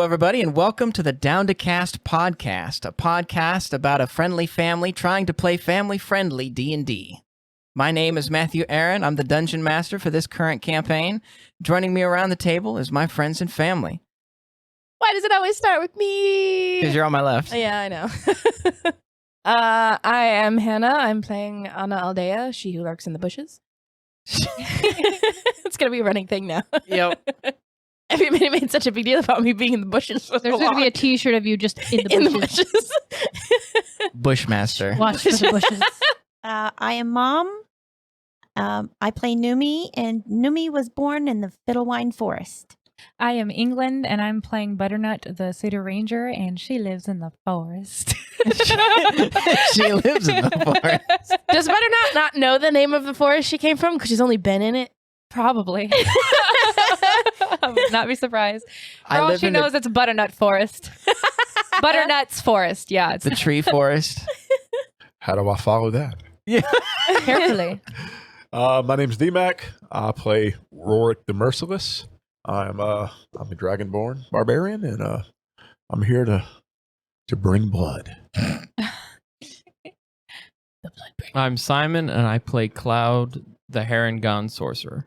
Hello, everybody, and welcome to the Down to Cast podcast, a podcast about a friendly family trying to play family-friendly D&D. My name is Matthew Aaron. I'm the Dungeon Master for this current campaign. Joining me around the table is my friends and family. Why does it always start with me? Because you're on my left. Yeah, I know. I am Hannah. I'm playing Anna Aldea, she who lurks in the bushes. It's going to be a running thing now. Yep. Everybody made such a big deal about me being in the bushes. There's going to be a t-shirt of you just in the bushes. Bushmaster. Watch for the bushes. I am Mom. I play Noomi, and Noomi was born in the Fiddlewine Forest. I am England, and I'm playing Butternut, the Satyr Ranger, and she lives in the forest. She lives in the forest. Does Butternut not know the name of the forest she came from because she's only been in it? Probably. I would not be surprised. For all she knows, it's Butternut Forest. Butternut's Forest, yeah. It's the tree forest. How do I follow that? Yeah. Carefully. My name's Dmak. I play Rorick the Merciless. I'm a Dragonbourne Barbarian, and I'm here to bring blood. I'm Simon, and I play Cloud, the Harengon Sorcerer.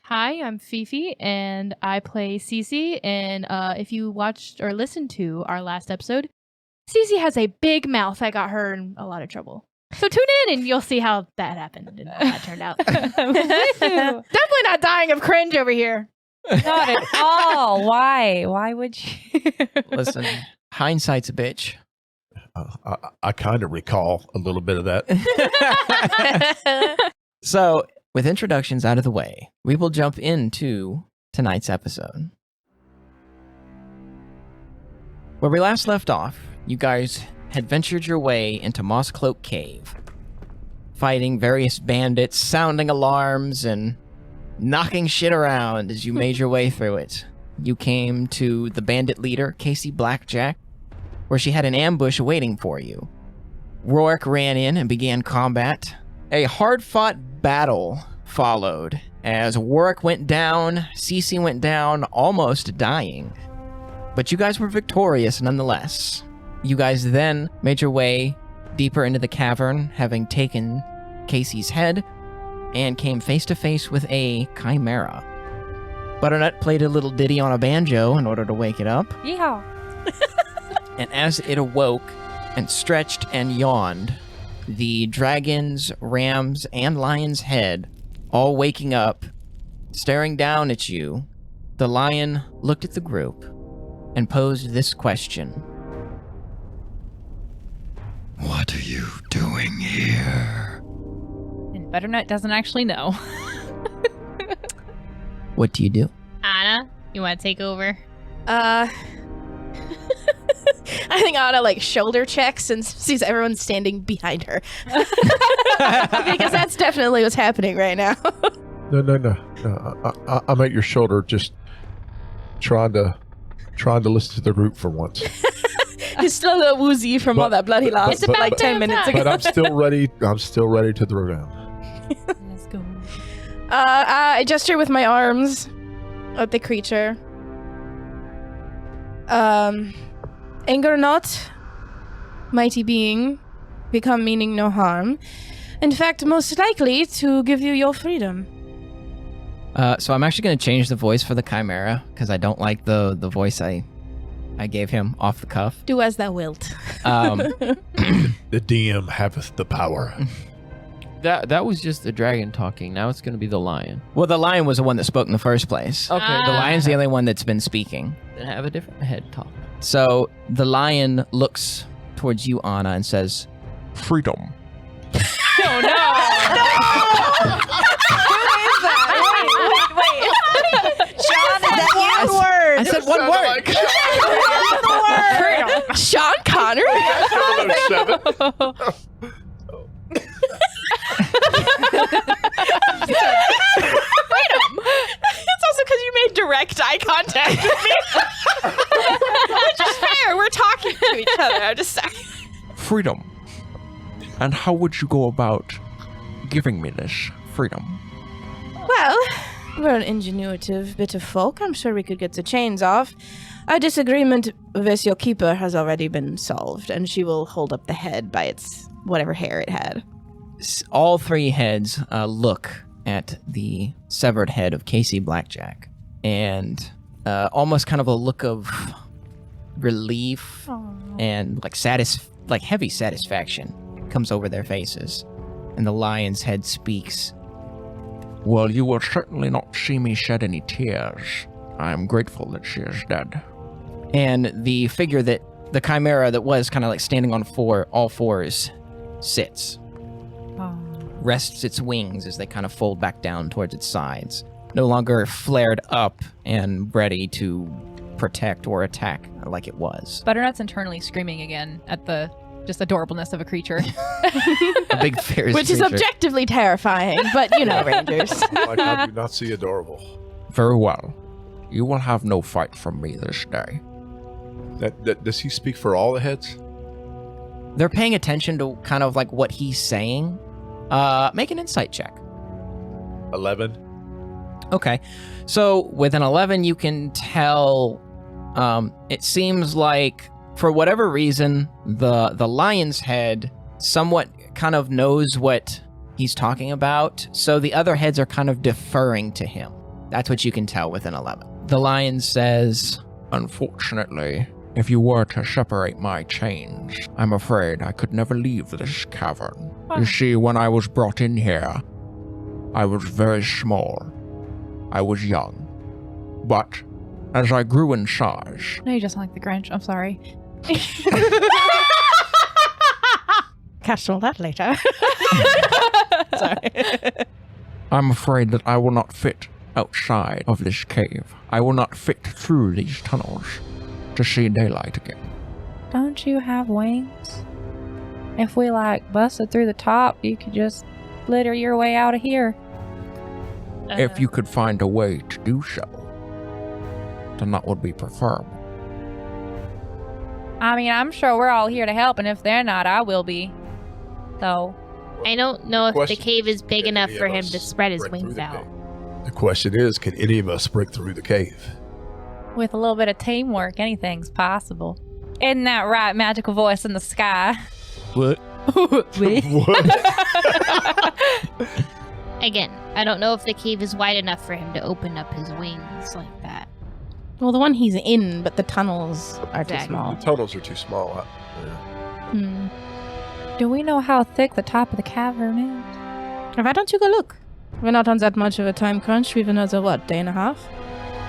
Hi, I'm Fefe, and I play Cece, and if you watched or listened to our last episode, Cece has a big mouth that got her in a lot of trouble. So tune in and you'll see how that happened and how that turned out. Definitely not dying of cringe over here. Not at all. Why? Why would you? Listen, hindsight's a bitch. I kind of recall a little bit of that. So, with introductions out of the way, we will jump into tonight's episode. Where we last left off, you guys had ventured your way into Moss Cloak Cave, fighting various bandits, sounding alarms, and knocking shit around as you made your way through it. You came to the bandit leader, Casey Blackjack, where she had an ambush waiting for you. Rorick ran in and began combat. A hard-fought battle followed as Rorick went down, Cece went down, almost dying. But you guys were victorious nonetheless. You guys then made your way deeper into the cavern, having taken Casey's head, and came face to face with a chimera. Butternut played a little ditty on a banjo in order to wake it up. Yeehaw. And as it awoke and stretched and yawned, the dragon's, ram's, and lion's head all waking up, staring down at you, the lion looked at the group and posed this question. What are you doing here? And Butternut doesn't actually know. What do you do? Anna, you want to take over? I think Anna shoulder checks and sees everyone standing behind her. Because that's definitely what's happening right now. No. I'm at your shoulder, just trying to listen to the group for once. He's still a little woozy from all that blood he lost It's about 10 minutes ago. But I'm still ready. I'm still ready to throw down. Let's go. I gesture with my arms at the creature. Anger not, mighty being, become meaning no harm. In fact, most likely to give you your freedom. So I'm actually going to change the voice for the chimera, because I don't like the voice I gave him off the cuff. Do as thou wilt. The DM haveth the power. That was just the dragon talking. Now it's going to be the lion. Well, the lion was the one that spoke in the first place. Okay. The lion's the only one that's been speaking. Then have a different head talk. So the lion looks towards you, Anna, and says, Freedom. Oh, no. Sean, is that one word? I said one word. Freedom. Sean Connery? Freedom. It's also because you made direct eye contact with me. Which is fair. We're talking to each other. I'm just saying. Freedom. And how would you go about giving me this freedom? Well, We're an ingenuitive bit of folk. I'm sure we could get the chains off. Our disagreement with your keeper has already been solved, and she will hold up the head by its whatever hair it had. All three heads look at the severed head of Casey Blackjack, and almost kind of a look of relief and like heavy satisfaction comes over their faces, and the lion's head speaks. Well, you will certainly not see me shed any tears. I am grateful that she is dead. And the figure the chimera that was kind of like standing on all fours, sits. Rests its wings as they kind of fold back down towards its sides. No longer flared up and ready to protect or attack like it was. Butternut's internally screaming again at the just adorableness of a creature. A big fierce Which is creature. objectively terrifying, but you know, Rangers. Like, how do you not see adorable? Very well. You will have no fight from me this day. Does he speak for all the heads? They're paying attention to kind of like what he's saying. Make an insight check. 11. Okay. So with an 11, you can tell, it seems like for whatever reason, the lion's head somewhat kind of knows what he's talking about. So the other heads are kind of deferring to him. That's what you can tell with an 11. The lion says, Unfortunately, if you were to separate my chains, I'm afraid I could never leave this cavern. You see, when I was brought in here, I was very small. I was young. But as I grew in size... No, you just sound like the Grinch. I'm sorry. Catch all that later. Sorry. I'm afraid that I will not fit outside of this cave. I will not fit through these tunnels to see daylight again. Don't you have wings? If we busted through the top, you could just flitter your way out of here. If you could find a way to do so, then that would be preferable. I mean, I'm sure we're all here to help, and if they're not, I will be. So, I don't know if the Question. cave is big Can enough any for of him us to spread his break through wings the out. cave? The question is, can any of us break through the cave? with a little bit of teamwork, anything's possible. Isn't that right, magical voice in the sky? What? Again, I don't know if the cave is wide enough for him to open up his wings like that. Well, the one he's in, but the tunnels are too Exactly. small. The tunnels are too small. Hmm. Do we know how thick the top of the cavern is? Why don't you go look? We're not on that much of a time crunch. We've another, day and a half?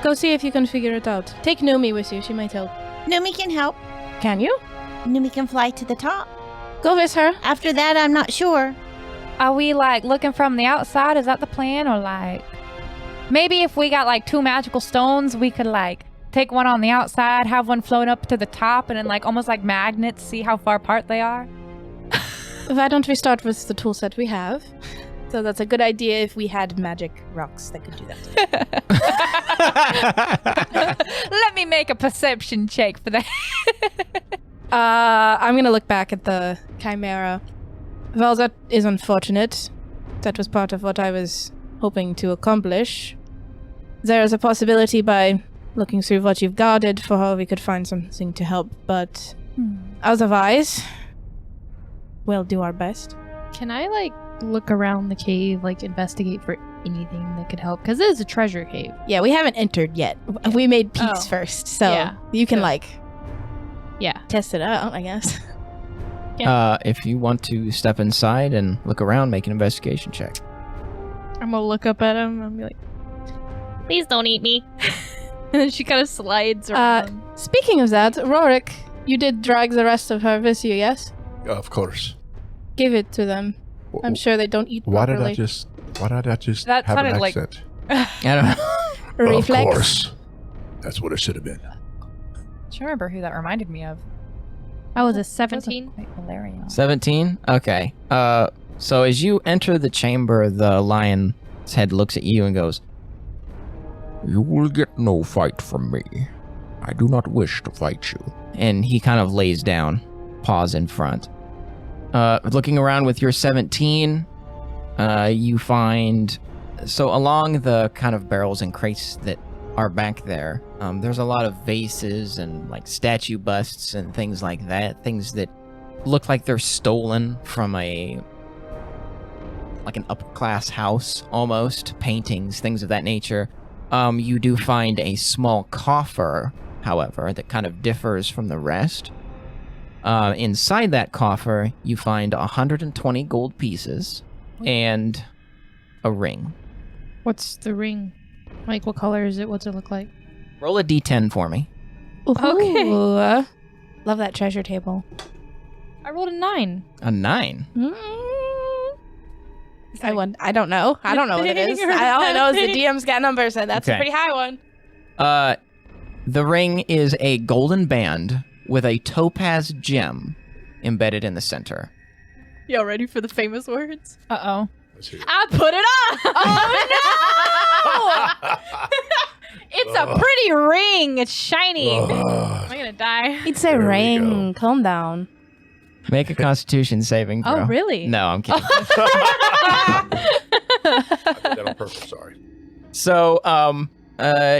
Go see if you can figure it out. Take Noomi with you. She might help. Noomi can help. Can you? Noomi can fly to the top. Go with her. After that, I'm not sure. Are we looking from the outside? Is that the plan? Or maybe if we got 2 magical stones, we could take one on the outside, have one float up to the top, and then almost like magnets, see how far apart they are? Why don't we start with the tool set we have? So that's a good idea if we had magic rocks that could do that. Let me make a perception check for that. I'm gonna look back at the chimera. Well, that is unfortunate. That was part of what I was hoping to accomplish. There is a possibility by looking through what you've guarded for how we could find something to help, but otherwise, we'll do our best. Can I look around the cave, investigate for anything that could help? Because it is a treasure cave. Yeah, we haven't entered yet. We made peace first, so Yeah. you can Yeah. test it out, I guess. If you want to step inside and look around, make an investigation check. I'm gonna look up at him and be like, Please don't eat me. and then she kind of slides around. Speaking of that, Rorick, you did drag the rest of her with you, yes? Of course. Give it to them. I'm sure they don't eat Why properly. did I just That have an sounded like- accent? I don't know. Reflex. Of course. That's what it should have been. I don't remember who that reminded me of. I was a 17. Quite hilarious. 17? Okay. So as you enter the chamber, the lion's head looks at you and goes, You will get no fight from me. I do not wish to fight you. and he kind of lays down, paws in front. Looking around with your 17, you find So along the kind of barrels and crates that are back there, there's a lot of vases and like statue busts and things like that. Things that look like they're stolen from like an upper class house almost. Paintings, things of that nature. You do find a small coffer, however, that kind of differs from the rest. Inside that coffer, you find 120 gold pieces and a ring. What's the ring? Like, what color is it? What's it look like? Roll a d10 for me. Okay. Ooh. Love that treasure table. I rolled a 9. A 9. I don't know. I don't know what it is. All I know is the DM's got numbers, and that's a Okay. pretty high one. The ring is a golden band with a topaz gem embedded in the center. Y'all ready for the famous words? Uh-oh. Let's hear it. I put it on! Oh, no! It's a pretty ring. It's shiny. Am I gonna die? It's a There we ring. Calm down. Make a constitution saving throw. Oh, really? No, I'm kidding. I did that on purpose, sorry. So,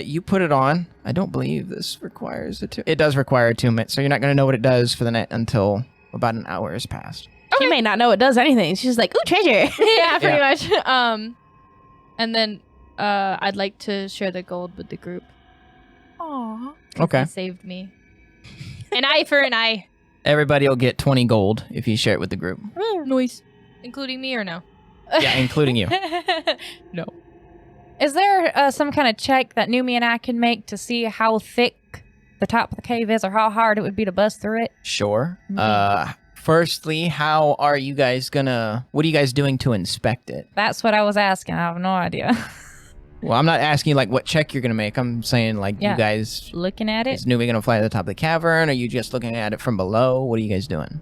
you put it on. I don't believe this requires a 2. It does require a 2 minutes, so you're not going to know what it does for the net until about an hour has passed. She may not know it does anything. She's like, ooh, treasure. Yeah, pretty much. And then I'd like to share the gold with the group. Aww. Okay. It saved me. An eye for an eye. Everybody will get 20 gold if you share it with the group. Noise. Including me or no? Yeah, including you. No. Is there some kind of check that Noomi and I can make to see how thick the top of the cave is or how hard it would be to bust through it? Sure. Firstly, what are you guys doing to inspect it? That's what I was asking. I have no idea. Well, I'm not asking you, like, what check you're going to make. I'm saying, like, Yeah. you guys... Looking at Is it? Noomi going to fly to the top of the cavern? Are you just looking at it from below? What are you guys doing?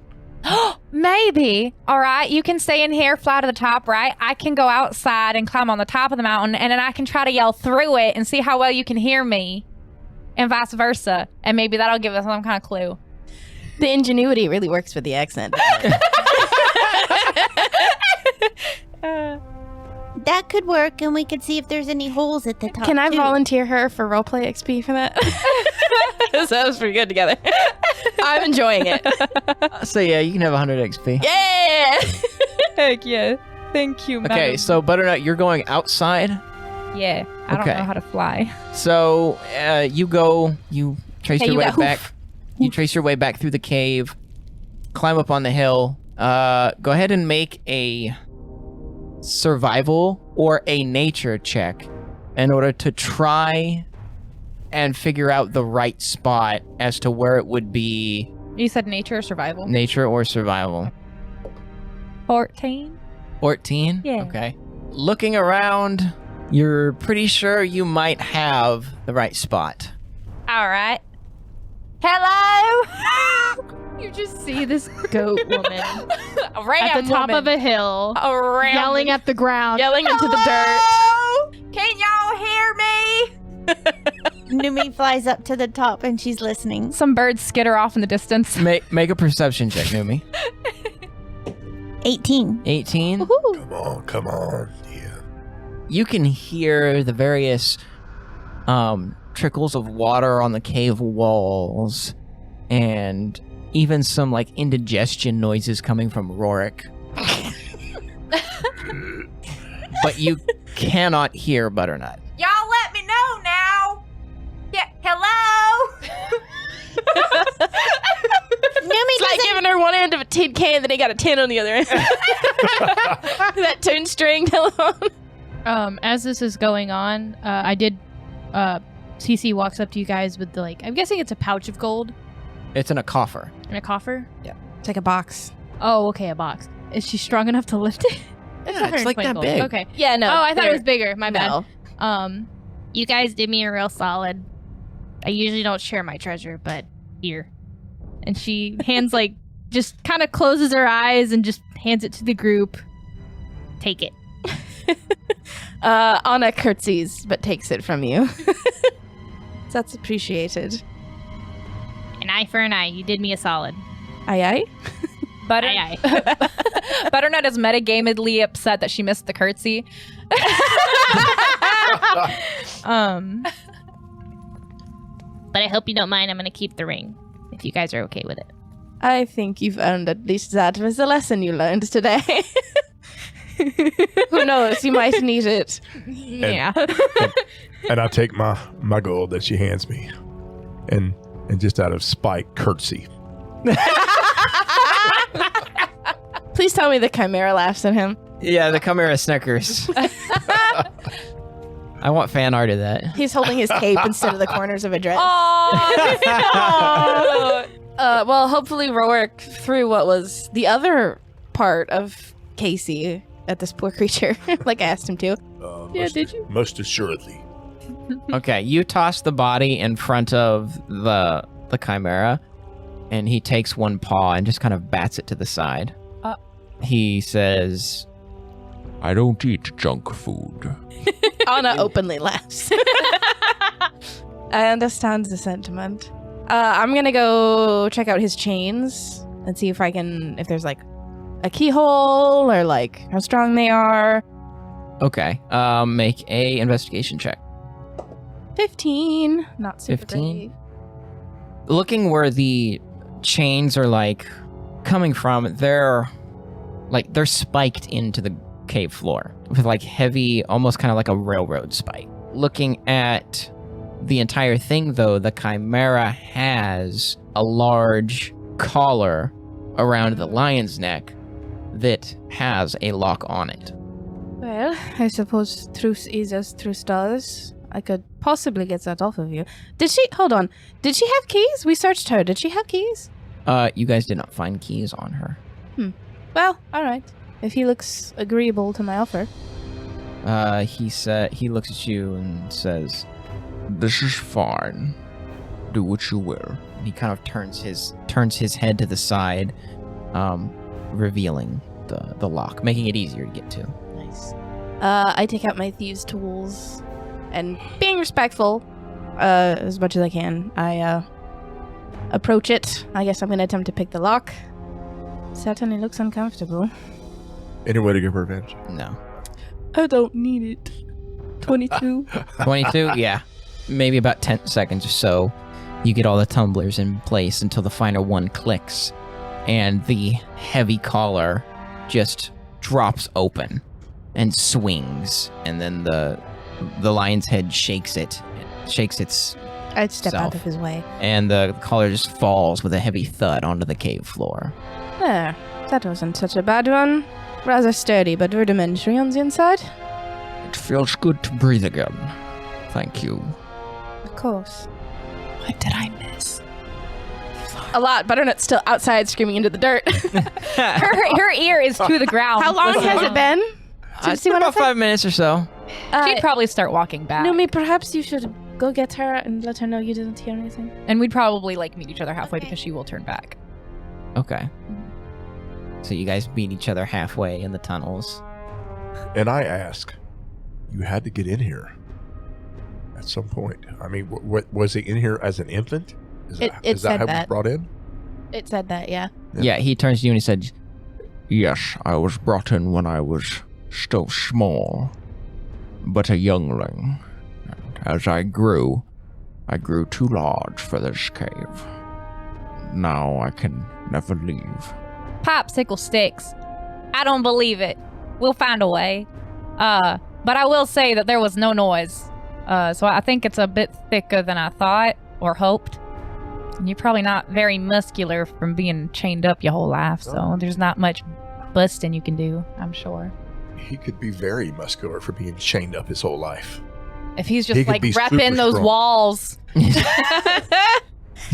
Maybe. All right. You can stay in here, fly to the top, right? I can go outside and climb on the top of the mountain, and then I can try to yell through it and see how well you can hear me, and vice versa. And maybe that'll give us some kind of clue. The ingenuity really works with the accent. That could work, and we could see if there's any holes at the top. Can I too. volunteer her for roleplay XP for that? Because that was pretty good together. I'm enjoying it. So, yeah, you can have 100 XP. Yeah! Heck yeah. Thank you, madam. Okay, so Butternut, you're going outside. Yeah. I don't Okay. know how to fly. So you trace Hey, your you way got back. hoof. You trace your way back through the cave, climb up on the hill. Go ahead and make a survival or a nature check in order to try and figure out the right spot as to where it would be. You said nature or survival? Nature or survival. 14? 14? Yeah. Okay. Looking around, you're pretty sure you might have the right spot. All right. Hello? You just see this goat woman A at ram the top woman. of a hill, A ram yelling at the ground. Yelling into the dirt. Hello? Can y'all hear me? Noomi flies up to the top, and she's listening. Some birds skitter off in the distance. Make a perception check, Noomi. 18. 18? Come on. Yeah. You can hear the various trickles of water on the cave walls and even some like indigestion noises coming from Rorick. But you cannot hear Butternut. Y'all let me know now. Yeah, hello? Noomi It's like giving her one end of a tin can, then he got a 10 on the other end. That tin string telephone. As this is going on, I did. Cece walks up to you guys with the I'm guessing it's a pouch of gold It's in a coffer. in a coffer. It's like a box. Oh, okay, a box. Is she strong enough to lift it? Yeah, it's like 120 that gold. big. Okay. Yeah, no. Oh, I thought it they're- was bigger. My No. bad. You guys did me a real solid. I usually don't share my treasure, but here. And she hands just kind of closes her eyes and just hands it to the group. Take it. Anna curtsies, but takes it from you. That's appreciated. An eye for an eye. You did me a solid. Aye aye? Aye, aye. Butternut is metagamedly upset that she missed the curtsy. But I hope you don't mind. I'm going to keep the ring if you guys are okay with it. I think you've earned at least that was the lesson you learned today. Who knows? You might need it. Yeah. And I take my gold that she hands me, and just out of spite, curtsy. Please tell me the Chimera laughs at him. Yeah, the Chimera snickers. I want fan art of that. He's holding his cape instead of the corners of a dress. Oh, Well, hopefully Rorick threw what was the other part of Casey at this poor creature, like I asked him to. Did you? Most assuredly. Okay, you toss the body in front of the Chimera, and he takes one paw and just kind of bats it to the side. He says, I don't eat junk food. Anna openly laughs. I understand the sentiment. I'm gonna go check out his chains and see if there's like a keyhole or like how strong they are. okay, make a investigation check. 15. Not super 15? great. Looking where the chains are like coming from, they're spiked into the cave floor with like heavy, almost kind of like a railroad spike. Looking at the entire thing though, the Chimera has a large collar around the lion's neck that has a lock on it. Well, I suppose truth is as truth does. I could possibly get that off of you. Hold on. Did she have keys? We searched her. Did she have keys? You guys did not find keys on her. Well, alright. If he looks agreeable to my offer. He looks at you and says, This is fine. Do what you will. he kind of turns his head to the side, revealing the lock, making it easier to get to. Nice. I take out my thieves' tools, and being respectful, as much as I can, I approach it. I guess I'm going to attempt to pick the lock. Certainly looks uncomfortable. Any way to give her advantage? No. I don't need it. 22. 22? Yeah. Maybe about 10 seconds or so. You get all the tumblers in place until the final one clicks, and the heavy collar just drops open and swings, and then the lion's head shakes its I'd step out self. of his way. and the collar just falls with a heavy thud onto the cave floor. There. That wasn't such a bad one. Rather sturdy, but rudimentary on the inside. It feels good to breathe again. Thank you. Of course. What did I miss? A lot. Butternut's still outside screaming into the dirt. Her ear is to the ground. How long has it been? It's been about 5 minutes or so. She'd probably start walking back. Noomi, perhaps you should go get her and let her know you didn't hear anything. And we'd probably meet each other halfway because she will turn back. Okay. So you guys meet each other halfway in the tunnels. And I ask, you had to get in here at some point. I mean, was he in here as an infant? Is It that said how that. he brought in? It said that, yeah. Yeah, he turns to you and he said, Yes, I was brought in when I was still small, but a youngling. And as I grew too large for this cave. Now I can never leave. Popsicle sticks. I don't believe it. We'll find a way. But I will say that there was no noise. So I think it's a bit thicker than I thought or hoped. And you're probably not very muscular from being chained up your whole life, so there's not much busting you can do, I'm sure. He could be very muscular for being chained up his whole life. If he's He just could be repping super those strong. walls. he's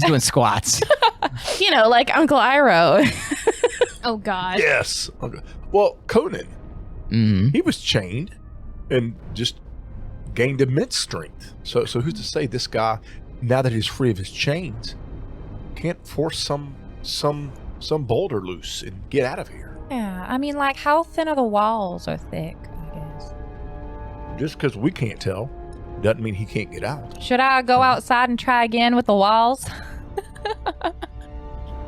doing squats. You know, like Uncle Iroh. Oh, God. Yes. Okay. Well, Conan, Mm-hmm. he was chained and just gained immense strength. So who's to say this guy, now that he's free of his chains, can't force some boulder loose and get out of here? Yeah, I mean, how thin are the walls are thick, I guess. Just because we can't tell doesn't mean he can't get out. Should I go outside and try again with the walls?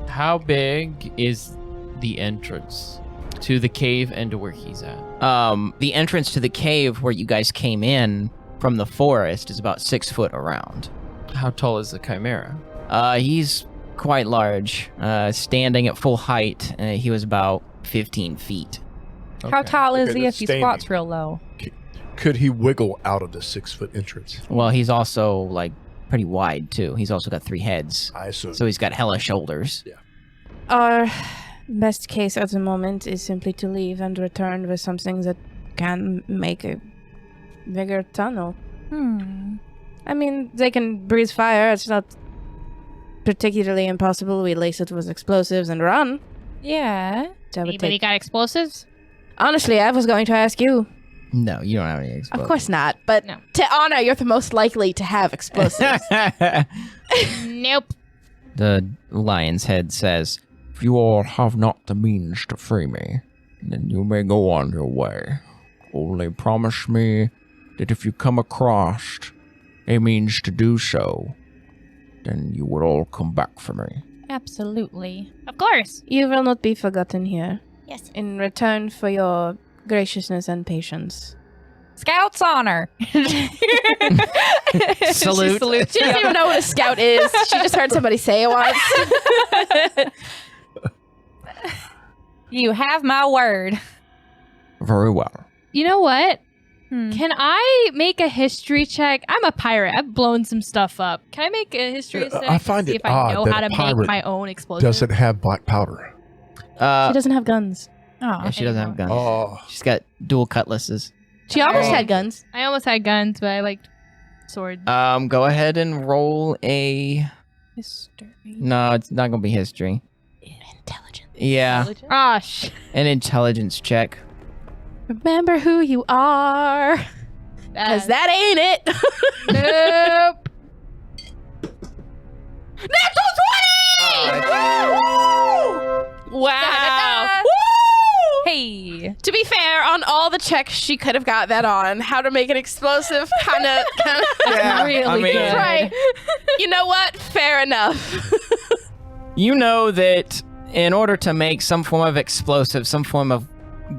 How big is the entrance to the cave and to where he's at? The entrance to the cave where you guys came in from the forest is about 6 foot around. How tall is the chimera? He's quite large. Standing at full height, he was about 15 feet. How tall is Okay, he that's if he standing. squats real low? Could he wiggle out of the 6-foot entrance? Well, he's also like pretty wide too. He's also got 3 heads, I assume. so he's got hella shoulders. Our best case at the moment is simply to leave and return with something that can make a bigger tunnel. I mean, they can breathe fire. It's not particularly impossible. We lace it with explosives and run. Yeah. That would Anybody take... got explosives? Honestly, I was going to ask you. No, you don't have any explosives. Of course not, but No. to honor, you're the most likely to have explosives. Nope. The lion's head says, If you all have not the means to free me, then you may go on your way. Only promise me that if you come across a means to do so, then you will all come back for me. Absolutely. Of course. You will not be forgotten here. Yes. In return for your graciousness and patience. Scout's honor. Salute. She doesn't even know what a scout is. She just heard somebody say it once. You have my word. Very well. You know what? Hmm. Can I make a history check? I'm a pirate. I've blown some stuff up. Can I make a history check I find to see it if I know odd how that to a make pirate my own explosive? Doesn't have black powder. She doesn't have guns. Oh, yeah, she doesn't have guns. Oh, She's got dual cutlasses. She almost Sorry. had guns. I almost had guns, but I liked swords. Go ahead and roll a... history. No, it's not gonna be history. Intelligent. Yeah, Ah, an intelligence check. Remember who you are. Because that ain't it. Nope. Natural 20! Wow. Hey. To be fair, on all the checks she could have got that on, how to make an explosive, kind of. Yeah, really I mean, good. Right. You know what? Fair enough. You know that in order to make some form of explosive, some form of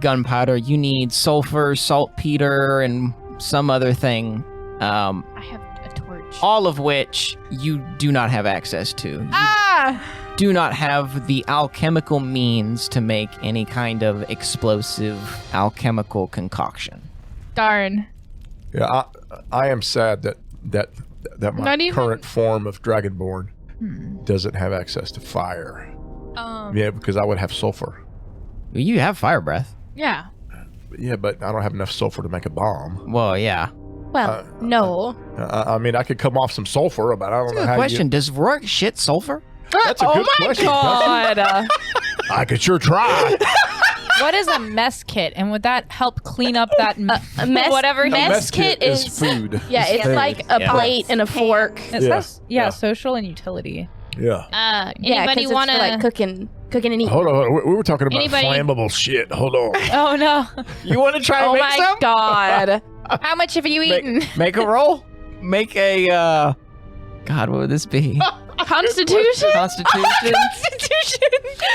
gunpowder, you need sulfur, saltpeter, and some other thing. I have a torch. All of which you do not have access to. You do not have the alchemical means to make any kind of explosive alchemical concoction. Darn. yeah. I am sad that my Not even- current form of Dragonbourne doesn't have access to fire. Yeah, because I would have sulfur. You have fire breath. Yeah. Yeah, but I don't have enough sulfur to make a bomb. Well, yeah. Well, no. I mean, I could come off some sulfur, but I don't know Good how. question. Does Rorick shit sulfur? That's a good question. God. I could sure try. What is a mess kit? And would that help clean up that A mess, whatever? A mess kit is is food. Yeah, it's food. like a plate and a fork. It Yeah. says, Yeah. social and utility. Yeah. Yeah, Anybody 'cause want it's for, like to? cooking and eating. Hold on. We were talking about Anybody- flammable shit. Hold on. Oh no. You want to try Oh my God. How much have you eaten? Make a roll. Make a, God, what would this be? Constitution? Constitution?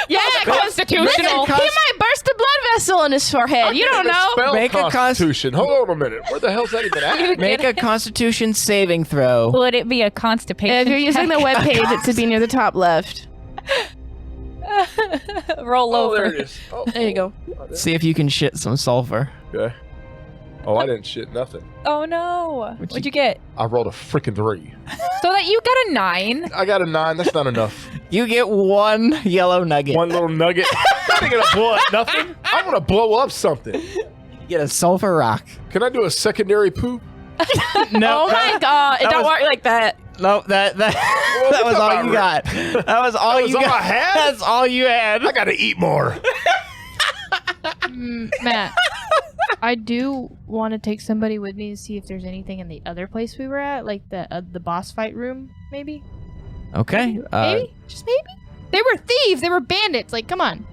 Yeah, Constitutional. Listen, he might burst a blood vessel in his forehead. You don't know. Spell Make a Constitution. Hold on a minute. Where the hell's that even at? Make a Constitution saving throw. Would it be a constipation? If you're using the check? webpage, it should be near the top left. Roll Oh, over. there it is. Oh, There you go. See if you can shit some sulfur. Okay. Oh, I didn't shit nothing. Oh no. What'd you get? I rolled a freaking 3. So that you got a 9. I got a 9. That's not enough. You get one yellow nugget. One little nugget. I ain't gonna blow up nothing. I want to blow up something. You get a sulfur rock. Can I do a secondary poop? No. Oh my God. It that don't was- work like that. No, that was all you got. That was all was you all got. I had? That's all you had. I gotta eat more. Matt, I do want to take somebody with me to see if there's anything in the other place we were at, like the boss fight room, maybe. Okay. Maybe, just maybe. They were thieves. They were bandits. Like, come on.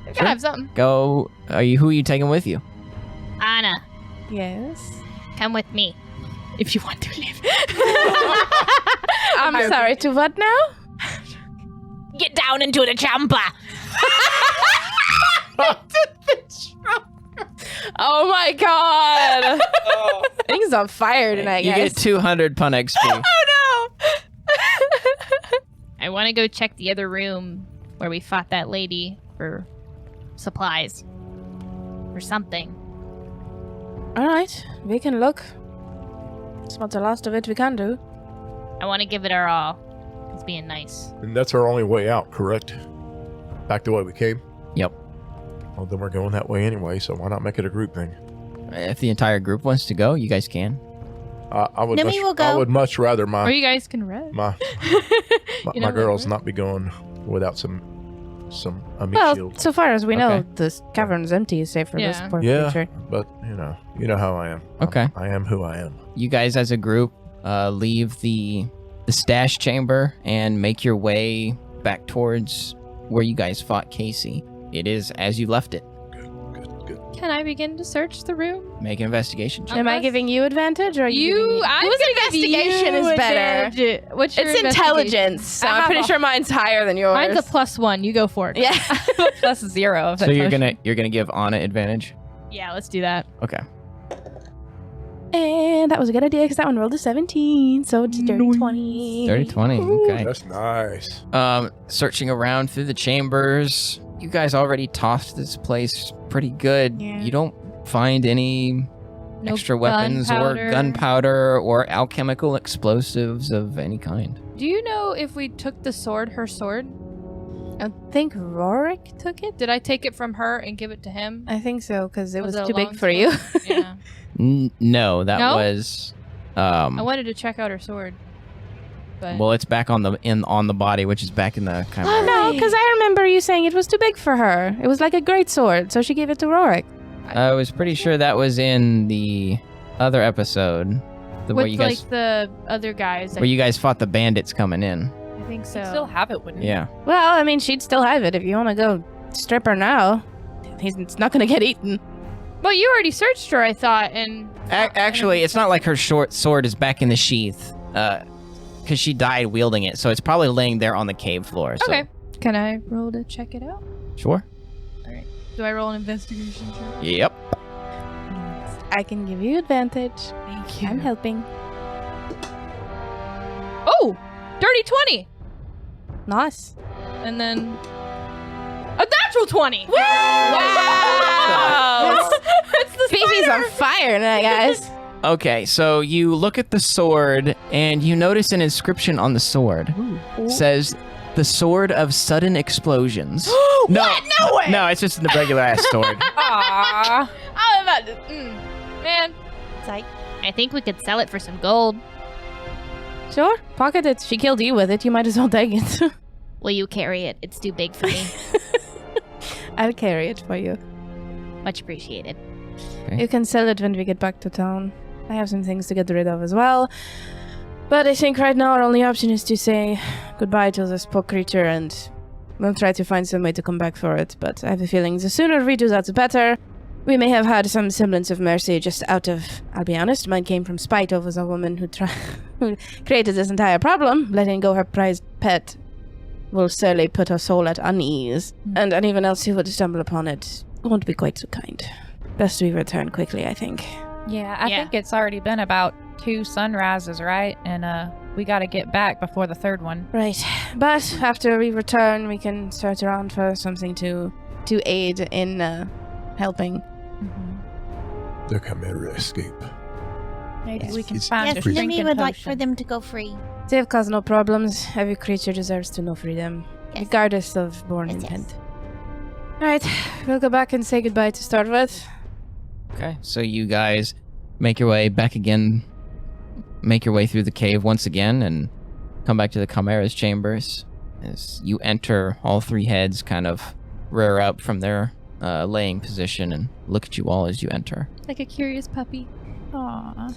They gotta Sure. have something. Go. Who are you taking with you? Anna, Yes. come with me. If you want to live. I'm sorry, to what now? Get down into the chamber. Oh my God. Things on fire tonight, You guys. get 200 pun XP. Oh no! I want to go check the other room where we fought that lady for supplies. Or something. Alright, we can look. It's not the last of it we can do. I want to give it our all. It's being nice. And that's our only way out, correct? Back the way we came? Yep. Well, then we're going that way anyway, so why not make it a group thing? If the entire group wants to go, you guys can. I would Noomi will go. I would much rather Or my you guys can rest. my You know, girls like- not be going without some a meat Well, shield. so far as we know, Okay. this cavern's empty, save for this Yeah. poor Yeah, creature. but you know how I am. Okay. I am who I am. You guys as a group leave the stash chamber and make your way back towards where you guys fought Casey. It is as you left it. Good. Can I begin to search the room? Make an investigation check. Am I Unless- giving you advantage, or are you? giving me- I'm Whose gonna give investigation you is better? advantage. What's your It's investigation? intelligence. So I I'm have pretty a- sure mine's higher than yours. Mine's a +1. You go for it. Yeah. Plus 0 of So that you're potion. gonna give Anna advantage. Yeah, let's do that. Okay. And that was a good idea because that one rolled a 17, so it's a dirty 20. 30-20. Okay. That's nice. Searching around through the chambers, you guys already tossed this place pretty good. Yeah. You don't find any No extra weapons or gunpowder or alchemical explosives of any kind. Do you know if we took the sword, her sword? I think Rorick took it. Did I take it from her and give it to him? I think so because it was a too big long for you. sword? Yeah. No, that No? was. I wanted to check out her sword. But Well, it's back on the body, which is back in the kind Oh of. no, because I remember you saying it was too big for her. It was like a great sword, so she gave it to Rorick. I was pretty sure that was in the other episode, where with you guys like the other guys, where you guys fought the bandits coming in. I think so. You'd still have it, wouldn't you? Yeah. Well, I mean, she'd still have it if you want to go strip her now. It's not going to get eaten. Well, you already searched her, I thought, and Actually, it's not like her short sword is back in the sheath, because she died wielding it, so it's probably laying there on the cave floor. So. Okay. Can I roll to check it out? Sure. Do I roll an investigation check? Yep. I can give you advantage. Thank you. I'm helping. Oh! Dirty 20! Nice. And then a natural 20! Wow! That's the Fefe's spider! on fire tonight, guys. Okay, so you look at the sword, and you notice an inscription on the sword. It says, "The Sword of Sudden Explosions." No, What? No way! no, it's just a regular ass sword. Aww. I'm about to... Man. It's like, I think we could sell it for some gold. Sure, pocket it. She killed you with it. You might as well take it. Will you carry it? It's too big for me. I'll carry it for you. Much appreciated. Okay. You can sell it when we get back to town. I have some things to get rid of as well. But I think right now our only option is to say goodbye to this poor creature, and we'll try to find some way to come back for it. But I have a feeling the sooner we do that, the better. We may have had some semblance of mercy just out of, I'll be honest, mine came from spite over the woman who created this entire problem. Letting go her prized pet will certainly put her soul at unease. And anyone else who would stumble upon it won't be quite so kind. Best we return quickly, I think. Yeah, I Yeah. think it's already been about 2 sunrises, right? And we got to get back before the 3rd one. Right. But after we return, we can search around for something to aid in helping. The Chimera escape. Maybe Yes, we can it's- find yes, a free. Noomi shrinking would like for potion. them to go free. They've caused no problems. Every creature deserves to know freedom, Yes. regardless of born Yes, intent. Alright, we'll go back and say goodbye to start with. Okay, so you guys make your way back again, make your way through the cave once again, and come back to the Chimera's chambers. As you enter, all 3 heads kind of rear up from their laying position and look at you all as you enter. Like a curious puppy. Aw.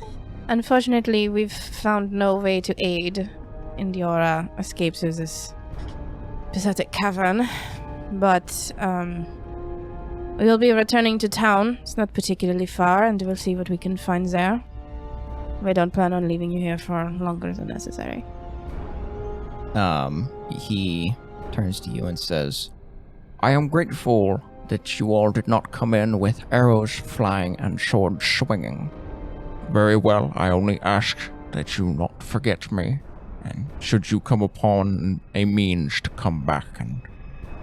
Unfortunately, we've found no way to aid in your escape through this pathetic cavern. But, we'll be returning to town. It's not particularly far, and we'll see what we can find there. We don't plan on leaving you here for longer than necessary. He turns to you and says, "I am grateful that you all did not come in with arrows flying and swords swinging. Very well, I only ask that you not forget me, and should you come upon a means to come back and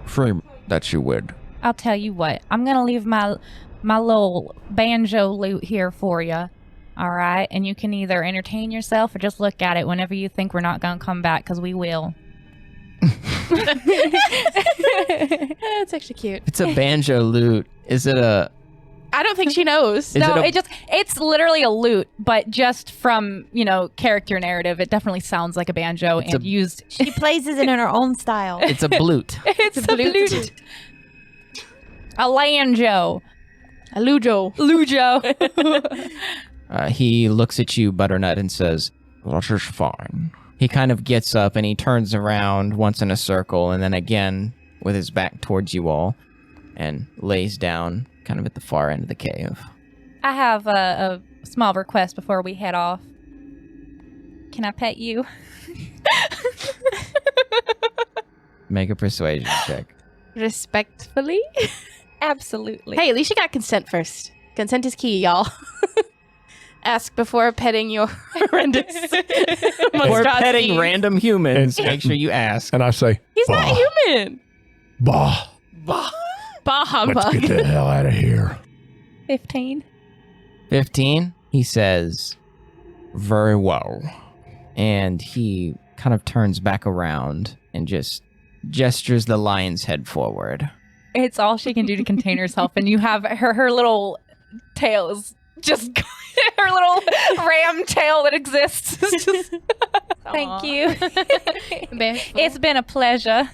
free me, that you would. I'll tell you what. I'm gonna leave my little banjo loot here for you. All right, and you can either entertain yourself or just look at it whenever you think we're not gonna come back, because we will. That's actually cute. It's a banjo lute. Is it a... I don't think she knows. Is No, it it's literally a lute, but just from, character narrative, it definitely sounds like a banjo and used. She plays it in her own style. It's a blute. It's a lute. A lanjo. A lujo. Lujo. He looks at you, Butternut, and says, That is fine. he kind of gets up and he turns around once in a circle and then again with his back towards you all and lays down kind of at the far end of the cave. I have a small request before we head off. Can I pet you? Make a persuasion check. Respectfully? Absolutely. Hey, at least you got consent first. Consent is key, y'all. Ask before petting your horrendous Before monstrosity. petting random humans, And- make sure you ask. And I say, He's not "Bah, human. Bah, Bah let's humbug. get the hell out of here. 15. 15, he says, Very well. and he kind of turns back around and just gestures the lion's head forward. It's all she can do to contain herself, and you have her little tail is just her little ram tail that exists. It's just- Thank you. It's been a pleasure.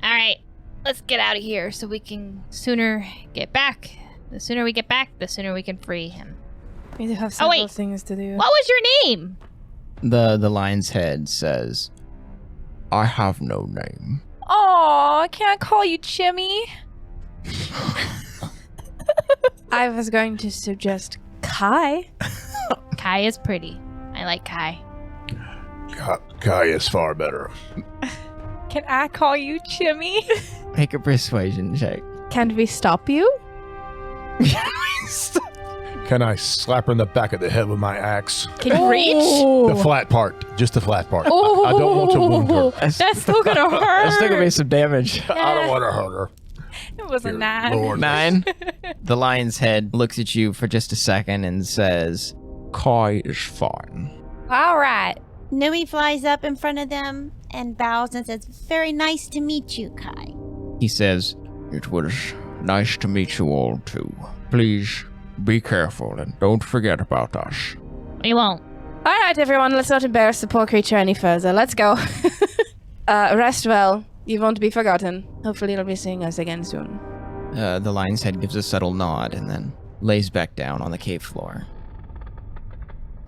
All right, let's get out of here so we can sooner get back. The sooner we get back, the sooner we can free him. We do have Oh, wait. several things to do. What was your name? The lion's head says, I have no name. Aw, can I call you Chimmy? I was going to suggest Kai. Kai is pretty. I like Kai. Kai is far better. Can I call you Chimmy? make a persuasion check. Can't we stop you? Can I slap her in the back of the head with my axe? Can you reach? The flat part. Just the flat part. I don't want to wound her. That's still gonna hurt. That's still gonna be some damage. I don't want to hurt her. It was a Dear 9. Lord. 9. The lion's head looks at you for just a second and says, Kai is fine. All right. Noomi flies up in front of them and bows and says, "Very nice to meet you, Kai." he says, It was nice to meet you all too. Please be careful and don't forget about us. We won't. All right, everyone, let's not embarrass the poor creature any further. Let's go. Rest well. You won't be forgotten. Hopefully, you'll be seeing us again soon. the lion's head gives a subtle nod and then lays back down on the cave floor.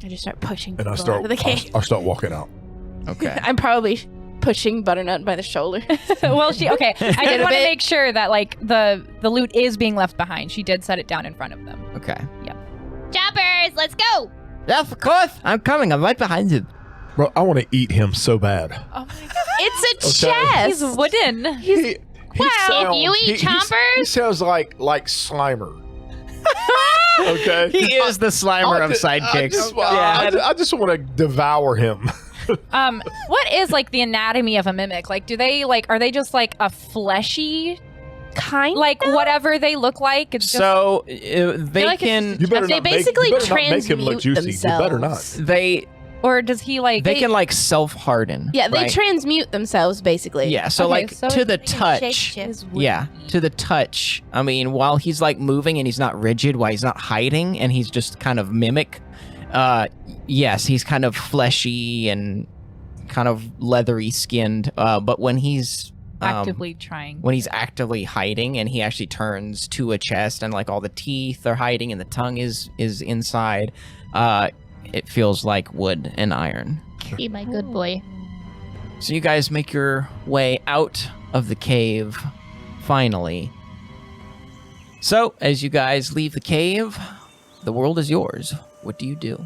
I just start pushing And I people out of the cave. start walking out. Okay. I'm probably pushing Butternut by the shoulder. Well, I Did did a want to bit. make sure that the loot is being left behind. She did set it down in front of them. Okay. Choppers, let's go. Yes, of course. I'm coming. I'm right behind you. Bro, I want to eat him so bad. Oh my god. It's a Okay. chest. He's wooden. He if you eat he chompers- sounds like Slimer. Okay. He is the Slimer of sidekicks. I just want to devour him. What is the anatomy of a mimic? Do they are they just a fleshy kind whatever they look like? It's just So they like it's can You better They not basically make, you better not make him look transmute juicy. You better not. themselves. they or does he they can self-harden. Yeah, they right? transmute themselves, basically. Yeah, so Okay, so to it's the like touch. Shapeshift. Yeah, to the touch. I mean, while he's moving and he's not rigid, while he's not hiding and he's just kind of mimic, yes, he's kind of fleshy and kind of leathery skinned. But when he's actively trying. when he's actively hiding and he actually turns to a chest and all the teeth are hiding and the tongue is inside, it feels like wood and iron. Be my good boy. So you guys make your way out of the cave, finally. So, as you guys leave the cave, the world is yours. What do you do?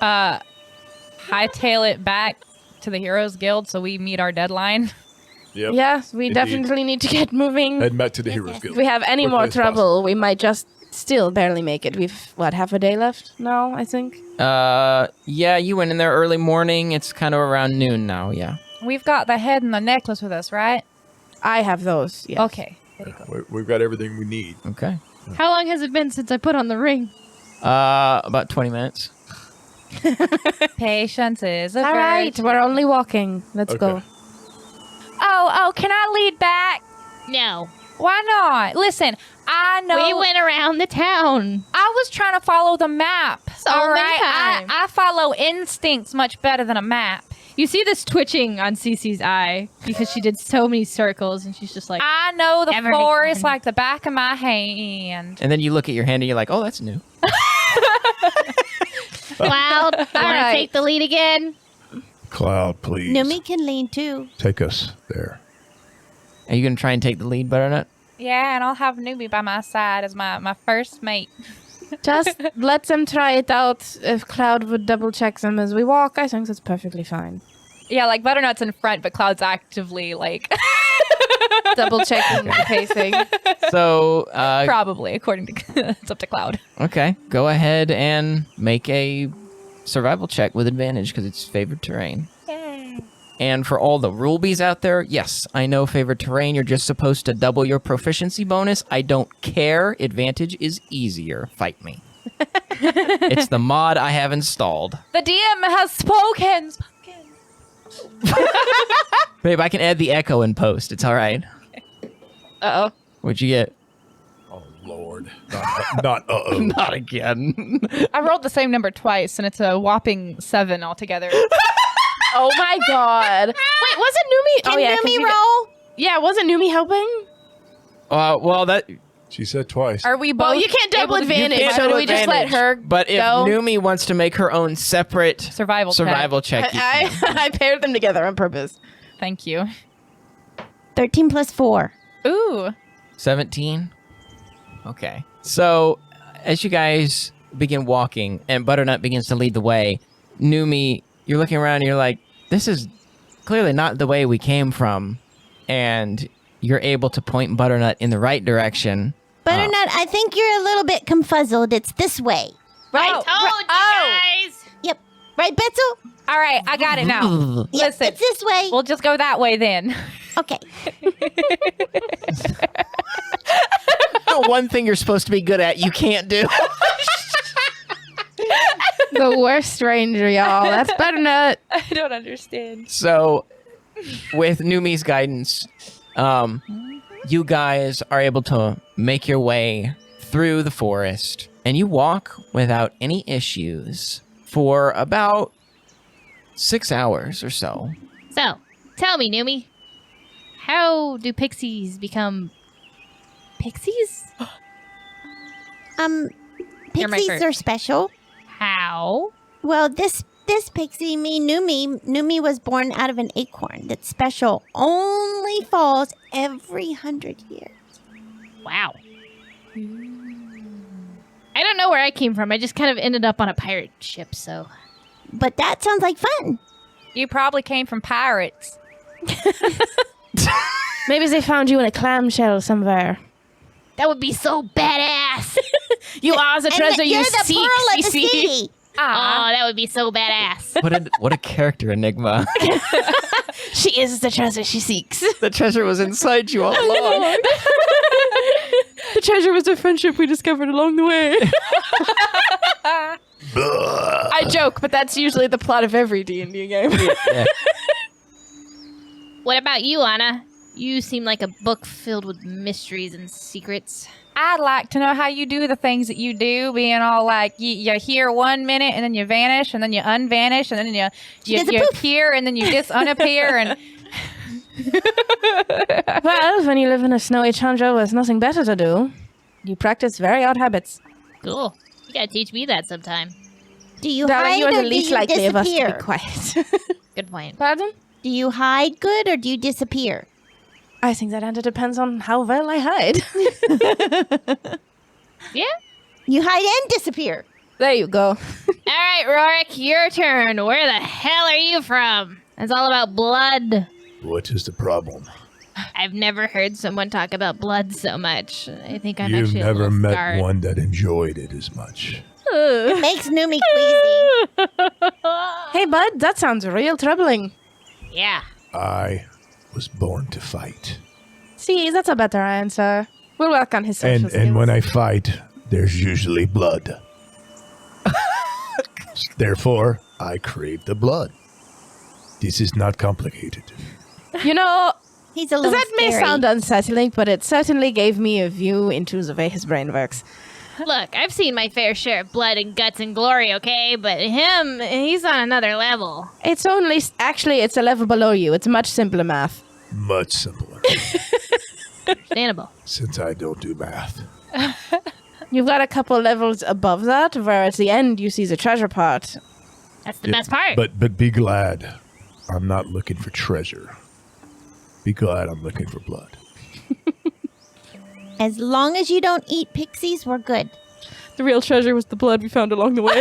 Hightail it back to the Heroes Guild so we meet our deadline. Yep. Yeah, we Indeed. definitely need to get moving. Head back to the Yes, Heroes yes. Guild. If we have any Quickly more as trouble, we might just still barely make it. We've, half a day left now, I think? Yeah, you went in there early morning. It's kind of around noon now, yeah. We've got the head and the necklace with us, right? I have those, yes. Okay. Very good. We've got everything we need. Okay. How long has it been since I put on the ring? About 20 minutes. Patience is a All right, virtue. we're only walking. Let's go. Oh, can I lead back? No. Why not? Listen, I know. We went around the town. I was trying to follow the map. So all many right? times. I follow instincts much better than a map. You see this twitching on Cece's eye because she did so many circles and she's just like, I know the Never forest again. like the back of my hand. And then you look at your hand and you're like, oh, that's new. Cloud, you want to right. take the lead again? Cloud, please. Noomi can lean too. Take us there. Are you going to try and take the lead, Butternut? Yeah, and I'll have Noomi by my side as my first mate. Just let them try it out. If Cloud would double check them as we walk, I think that's perfectly fine. Yeah, like Butternut's in front, but Cloud's actively like Double checking the pacing. So, probably according to it's up to Cloud. okay. Go ahead and make a survival check with advantage because it's favored terrain. Yay. And for all the rulebies out there, yes, I know favored terrain. You're just supposed to double your proficiency bonus. I don't care. Advantage is easier. Fight me. It's the mod I have installed. The DM has spoken. Babe, I can add the echo in post. It's all right. Uh-oh. What'd you get? Oh, Lord. Not uh-oh. Not again. I rolled the same number twice, and it's a whopping 7 altogether. Oh my god. wait, wasn't Noomi? Can oh, yeah, 'cause Noomi you roll? yeah, wasn't Noomi helping? Well, that... She said twice. Are we both? Well, you can't double able to- advantage, can't so do double we just let advantage. her But if go? Noomi wants to make her own separate Survival check, you I, can. I paired them together on purpose. Thank you. 13 plus 4. Ooh. 17? Okay. So, as you guys begin walking and Butternut begins to lead the way, Noomi, you're looking around and you're like, this is clearly not the way we came from. And you're able to point Butternut in the right direction. Butternut, I think you're a little bit confuzzled. It's this way. Right? I told you guys. Yep. Right, Betzel? All right, I got it now. Yep, Listen. it's this way. We'll just go that way then. Okay. The one thing you're supposed to be good at, you can't do. The worst ranger, y'all. That's Butternut. I don't understand. So, with Noomi's guidance, you guys are able to make your way through the forest, and you walk without any issues for about 6 hours or so. So, tell me, Noomi, how do pixies become pixies? You're my Pixies first. are special. How? Well, this pixie, Noomi was born out of an acorn that's special. Only falls every 100 years. Wow. I don't know where I came from. I just kind of ended up on a pirate ship, so. But that sounds like fun. You probably came from pirates. Maybe they found you in a clamshell somewhere. That would be so badass. You are the treasure you're you the seek, pearl of the Cece. sea. Oh, that would be so badass. What a character enigma. She is the treasure she seeks. The treasure was inside you all along. The treasure was a friendship we discovered along the way. I joke, but that's usually the plot of every D&D game. Yeah. What about you, Anna? You seem like a book filled with mysteries and secrets. I'd like to know how you do the things that you do, being all like, you're here 1 minute, and then you vanish, and then you unvanish, and then you appear, and then you disappear, and... Well, when you live in a snowy tundra with nothing better to do, you practice very odd habits. Cool. You gotta teach me that sometime. Do you Darling, hide you are or the do least you likely of us to disappear? be quiet. Good point. Pardon? Do you hide good or do you disappear? I think that answer depends on how well I hide. Yeah? You hide and disappear. There you go. All right, Rorick, your turn. Where the hell are you from? It's all about blood. What is the problem? I've never heard someone talk about blood so much. I think I'm You've actually never a little met scarred. one that enjoyed it as much. It makes Noomi queasy. Hey, bud, that sounds real troubling. Yeah. I was born to fight. See, that's a better answer. We'll work on his social skills. And when I fight, there's usually blood. Therefore, I crave the blood. This is not complicated. You know, He's a little that may scary. sound unsettling, but it certainly gave me a view into the way his brain works. Look, I've seen my fair share of blood and guts and glory, okay? But him, he's on another level. It's only, actually, it's a level below you. It's much simpler math. Much simpler, Understandable. since I don't do math. You've got a couple levels above that, where at the end you see the treasure part. That's the best part. But be glad, I'm not looking for treasure. Be glad I'm looking for blood. As long as you don't eat pixies, we're good. The real treasure was the blood we found along the way.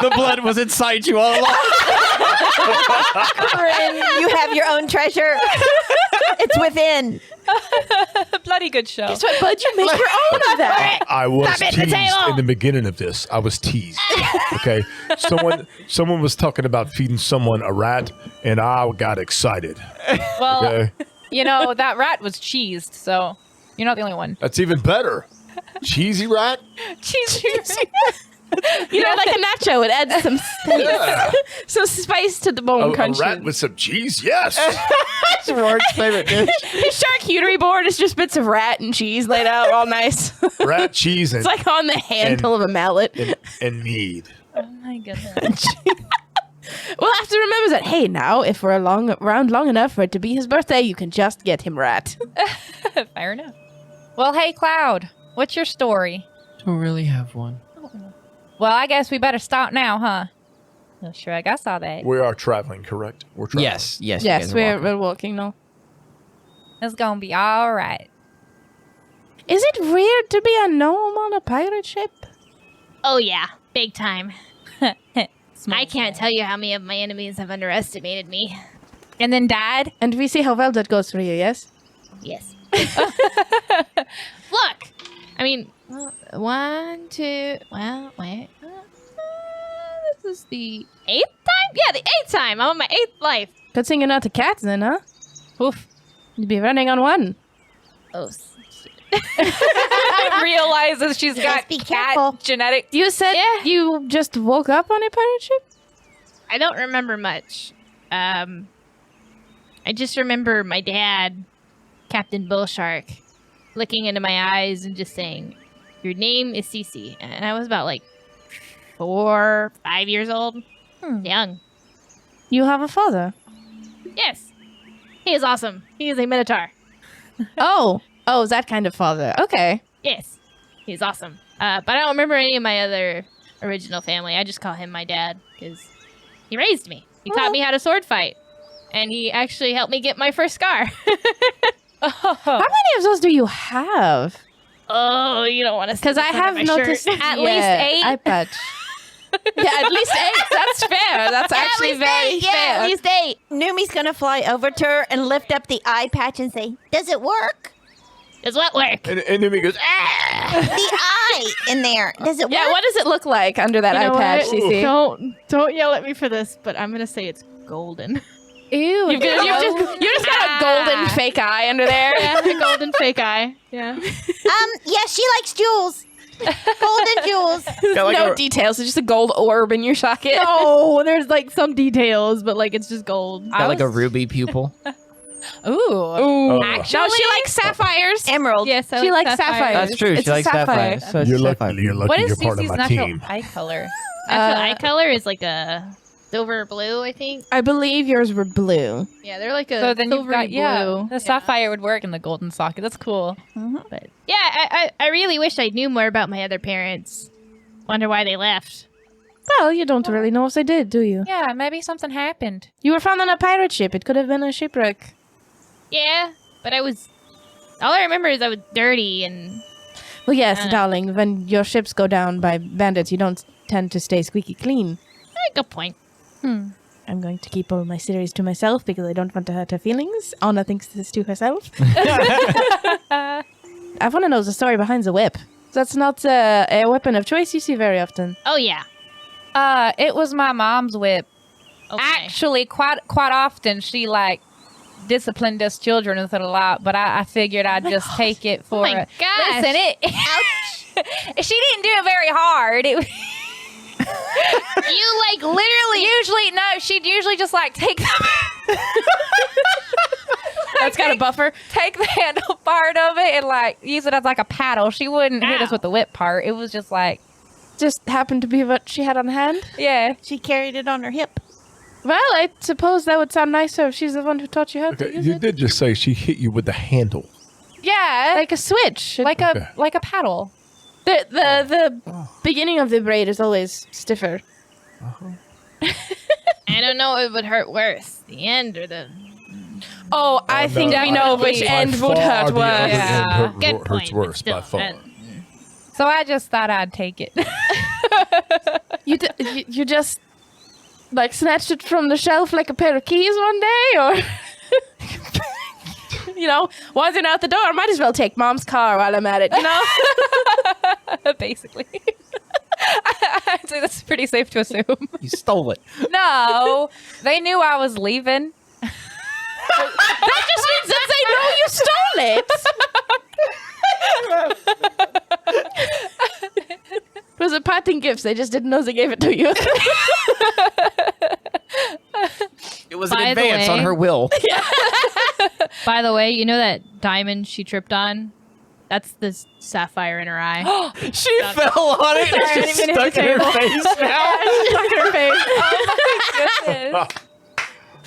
The blood was inside you all along. You have your own treasure. It's within. Bloody good show. Guess what, bud? You make your own of that. I was Stop it, the teased table! in the beginning of this. I was teased. Okay, someone was talking about feeding someone a rat, and I got excited. Well, Okay, you know, that rat was cheesed, so you're not the only one. that's even better. Cheesy rat. Cheesy. You know, like a nacho, it adds some spice, Yeah. some spice to the bone A crunch. rat with some cheese. Yes. That's Rorick's favorite dish. His charcuterie board is just bits of rat and cheese laid out all nice. Rat cheese and It's like on the handle of a mallet. and mead. Oh my goodness. We'll have to remember that, hey, now, if we're around long enough for it to be his birthday, you can just get him rat. Fair enough. Well, hey, Cloud, what's your story? Don't really have one. Well, I guess we better start now, huh? Well, sure, I guess all that. We are traveling, correct? We're traveling. Yes, you Yes, guys are walking. we're walking now. It's gonna be all right. Is it weird to be a gnome on a pirate ship? Oh, yeah. Big time. Small I can't guy. tell you how many of my enemies have underestimated me. And then died. And we see how well that goes for you, yes? Yes. Look! I mean, 1, 2... Well, wait. This is the 8th time? Yeah, the 8th time. I'm on my 8th life. Good thing you're not a cat then, huh? Oof. You'd be running on one. Oh, Realizes she's Just got be cat careful. genetic. You said you just woke up on a pirate ship? I don't remember much. I just remember my dad, Captain Bullshark, looking into my eyes and just saying, "Your name is Cece." And I was about like 4, 5 years old. Young. You have a father. Yes. He is awesome. He is a Minotaur. Oh, that kind of father. Okay. Yes. He's awesome. But I don't remember any of my other original family. I just call him my dad because he raised me. He taught me how to sword fight. And he actually helped me get my first scar. How many of those do you have? Oh, you don't want to see Because the I front have of my noticed shirt. At least 8? I bet. Yeah, at least 8. That's fair. That's actually very Yeah, fair. at least 8. Noomi's gonna fly over to her and lift up the eye patch and say, "Does it work?" Does what work? And Noomi goes, ah! The eye in there. Does it work? Yeah, what does it look like under that eye patch, Cece? Don't yell at me for this, but I'm gonna say it's golden. Ew. You just got a golden fake eye under there. Yeah, a golden fake eye. Yeah. Yeah, she likes jewels. Golden jewels. Got like no a- details. It's just a gold orb in your socket. No, there's like some details, but like it's just gold. got like a ruby pupil. Ooh. Oh. No, she likes sapphires. Emerald. Yes, I She like likes sapphires. That's true. It's She a likes sapphire. sapphires. So it's You're sapphire. lucky What is you're part of Cece's my natural team. eye color? Natural eye color is like a silver blue, I think. I believe yours were blue. Yeah, they're like a So then you've silvery got, blue. the sapphire would work in the golden socket. That's cool. But yeah, I really wish I knew more about my other parents. Wonder why they left. Well, you don't really know if they did, do you? Yeah, maybe something happened. You were found on a pirate ship. It could have been a shipwreck. Yeah, but all I remember is I was dirty and Well, yes, darling. When your ships go down by bandits, you don't tend to stay squeaky clean. good point. I'm going to keep all my series to myself because I don't want to hurt her feelings. Anna thinks this to herself. I want to know the story behind the whip. That's not a weapon of choice you see very often. Oh, yeah. It was my mom's whip. Okay. Actually, quite often she disciplined us children with it a lot, but I figured I'd just take it for. Oh my gosh. Listen, she didn't do it very hard. You literally. She'd usually just take That's got a buffer. take the handle part of it and use it as a paddle. She wouldn't hit us with the whip part. It was just Just happened to be what she had on hand. yeah. She carried it on her hip. Well, I suppose that would sound nicer if she's the one who taught you how to Okay, use you it. did just say she hit you with the handle. Yeah. Like a switch. like Okay. a paddle. The beginning of the braid is always stiffer. I don't know what would hurt worse, the end or the. Oh, I think we know which end would hurt worse. Yeah. Good Hurts point, but worse still, by far. So I just thought I'd take it. You just snatched it from the shelf like a pair of keys one day, or wandering out the door. Might as well take Mom's car while I'm at it. Basically. I'd say that's pretty safe to assume. You stole it. No, they knew I was leaving. That just means that they know you stole it. It was a parting gift. They just didn't know they gave it to you. It was By an the advance on way- her will. By the way, you know that diamond she tripped on? That's the sapphire in her eye. She fell on it and it's just stuck in her face now. Stuck in her face. Goodness.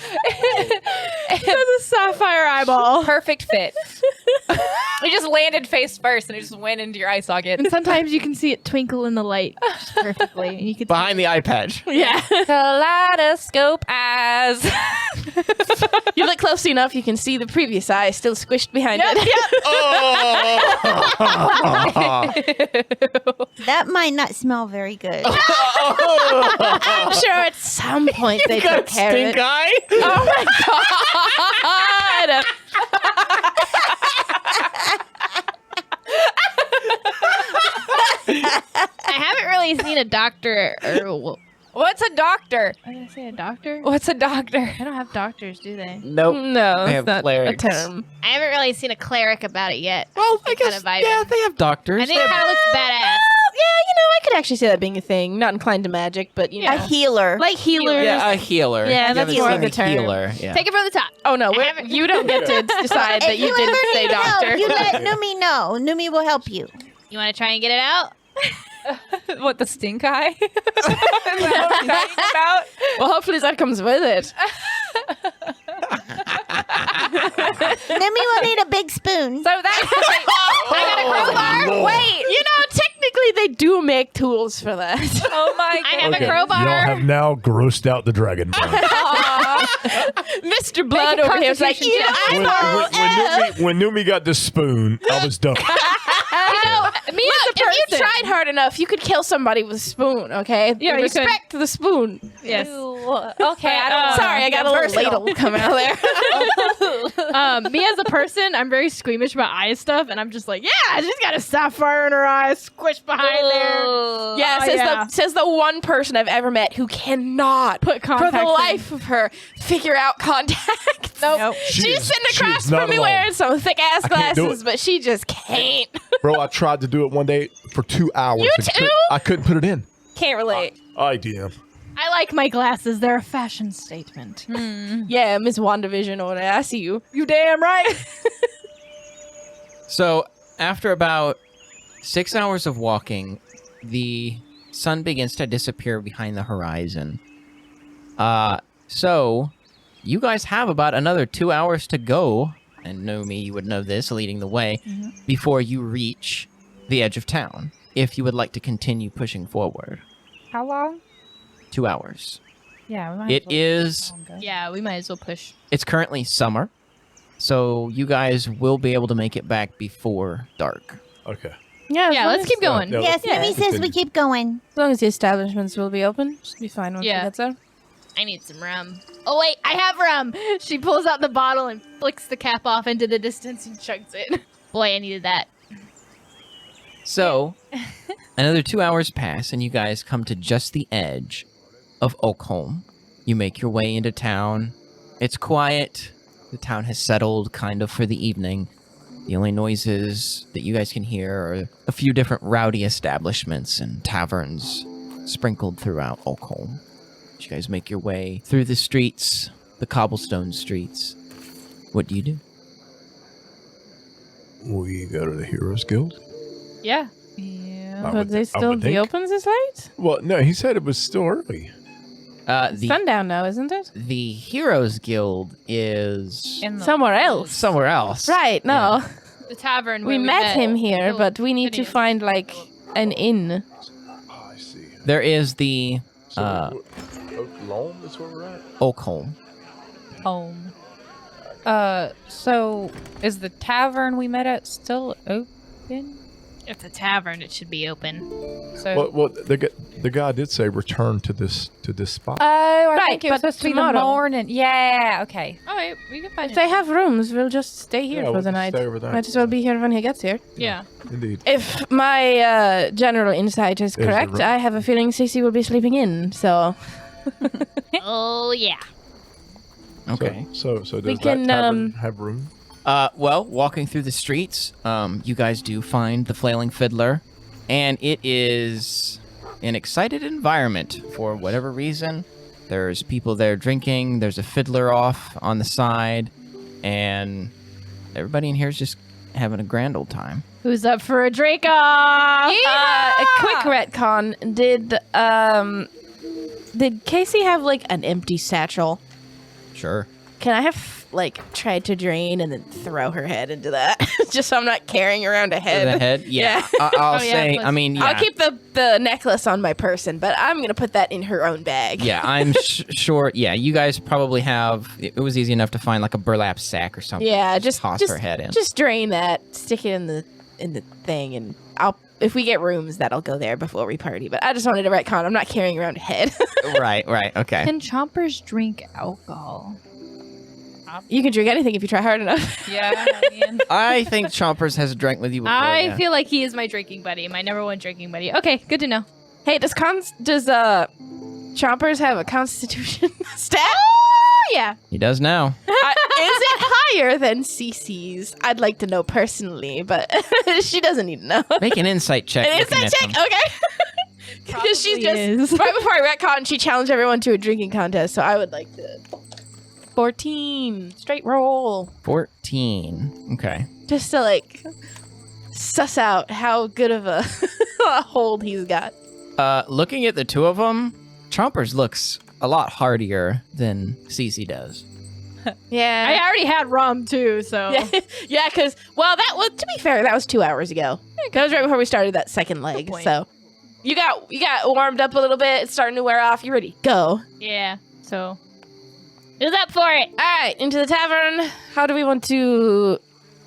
It was a sapphire eyeball. Perfect fit. We just landed face first and it just went into your eye socket. And sometimes you can see it twinkle in the light just perfectly. And you could Behind the eye patch. Yeah. Kaleidoscope eyes. You look closely enough, you can see the previous eye still squished behind it. That might not smell very good. I'm sure at some point they took care of Stink it. eye? Oh my god! I haven't really seen a doctor or. What's a doctor? What did I say? A doctor? What's a doctor? They don't have doctors, do they? Nope. No, They it's have not clerics. a term. I haven't really seen a cleric about it yet. Well, I guess, Kinda vibing. yeah, they have doctors. I think it kind of looks badass. I could actually see that being a thing. Not inclined to magic, but A healer. like healers. Yeah, a healer. Yeah, You that's haven't more seen of the a term. healer. Yeah. Take it from the top. Oh no, haven't- you don't get to decide that If you you didn't ever say need help, doctor. you let Noomi know. Noomi will help you. You want to try and get it out? What, the stink eye? Is that what we're talking about? Well, hopefully that comes with it. Noomi will need a big spoon. So that's I got a crowbar. Wait. Technically they do make tools for that. Oh my I have god. a crowbar. Y'all have now grossed out the Dragonbourne. Mr. Blood over here is like, Constitution check. when Noomi got the spoon, I was done. Me as a person. If you tried hard enough, you could kill somebody with a spoon, okay? Yeah, you Respect to the spoon. Yes. Okay, I don't Sorry, I got a little ladle coming out there. Me as a person, I'm very squeamish about eye stuff, and I'm just like, yeah, she's got a sapphire in her eye, squished behind there. Yeah, says the one person I've ever met who cannot Put for contacts the in. life of her figure out contacts. Nope. She She's is- sitting she across is not from me alone. wearing some thick ass I can't do glasses, it. but she just can't. Bro, I tried to do it one day for 2 hours. You and too? I couldn't put it in. Can't relate. I DM. I like my glasses. They're a fashion statement. Yeah, Miss WandaVision over there. I see you. You damn right. So, after about 6 hours of walking, the sun begins to disappear behind the horizon. So, you guys have about another 2 hours to go, and Noomi, you would know this, leading the way, before you reach the edge of town, if you would like to continue pushing forward. How long? 2 hours. Yeah, we might It as well is... keep going. Yeah, we might as well push. It's currently summer, so you guys will be able to make it back before dark. Okay. Yeah, let's keep going. No, Yes, Yeah. Noomi says we keep going. As long as the establishments will be open, should be fine once Yeah. we get there. I need some rum. Oh, wait, I have rum. She pulls out the bottle and flicks the cap off into the distance and chugs it. Boy, I needed that. So, another 2 hours pass, and you guys come to just the edge of Oakholm. You make your way into town. It's quiet. The town has settled kind of for the evening. The only noises that you guys can hear are a few different rowdy establishments and taverns sprinkled throughout Oakholm. You guys make your way through the streets, the cobblestone streets. What do you do? We go to the Heroes Guild. Yeah. Yeah. But they still be open this late? Well, no, he said it was still early. Sundown now, isn't it? The Heroes Guild is Somewhere else. somewhere else. Right, no. Yeah. The tavern. We where met him here, Oh, but we need to idiots. find, like, an inn. Oh, I see. There is the Oakholm is where we're at? Oakholm. Home. So is the tavern we met at still open? It's a tavern. It should be open. So Well, the guy did say return to this spot. oh, I Right, think it was but supposed to be the tomorrow. morning. Yeah, okay. Oh, wait, we can find If they have rooms, we'll just stay here Yeah, for we'll the just night. stay over there. Might as well be here when he gets here. Yeah. Indeed. If my general insight is There's a correct, room. I have a feeling Cece will be sleeping in, so... Oh, yeah. Okay. So does We that can, tavern have room? Well, walking through the streets, you guys do find the Flailing Fiddler, and it is an excited environment for whatever reason. There's people there drinking, there's a fiddler off on the side, and everybody in here is just having a grand old time. Who's up for a drink off? A quick retcon. Did Casey have, like, an empty satchel? Sure. Can I have, like, tried to drain and then throw her head into that? Just so I'm not carrying around a head. The head? Yeah. I'll Oh, yeah, say, let's- I mean, yeah. I'll keep the necklace on my person, but I'm going to put that in her own bag. Yeah, I'm sure. Yeah, you guys probably have. It was easy enough to find like a burlap sack or something. Yeah, just toss just, her head in. Just drain that, stick it in the thing, and if we get rooms, that'll go there before we party. But I just wanted to retcon. I'm not carrying around a head. right. Okay. Can chompers drink alcohol? You can drink anything if you try hard enough. Yeah. I think Chompers has drank with you before. I yeah. feel like he is my drinking buddy, my number one drinking buddy. Okay, good to know. Hey, does Chompers have a Constitution stat? Oh, yeah. He does now. Is it higher than Cece's? I'd like to know personally, but she doesn't need to know. Make an insight check. An looking insight at check, them. okay? Because she's just is. right before I retcon, she challenged everyone to a drinking contest, so I would like to. 14 straight roll, 14. Okay. just to like suss out how good of a hold he's got. Looking at the two of them, Chompers looks a lot hardier than Cece does. Yeah, I already had rum, too, so. yeah, because to be fair, that was 2 hours ago. That was right before we started that second leg. point. So you got warmed up a little bit. It's starting to wear off. You ready? Go. Yeah, so. Who's up for it? All right, into the tavern. How do we want to?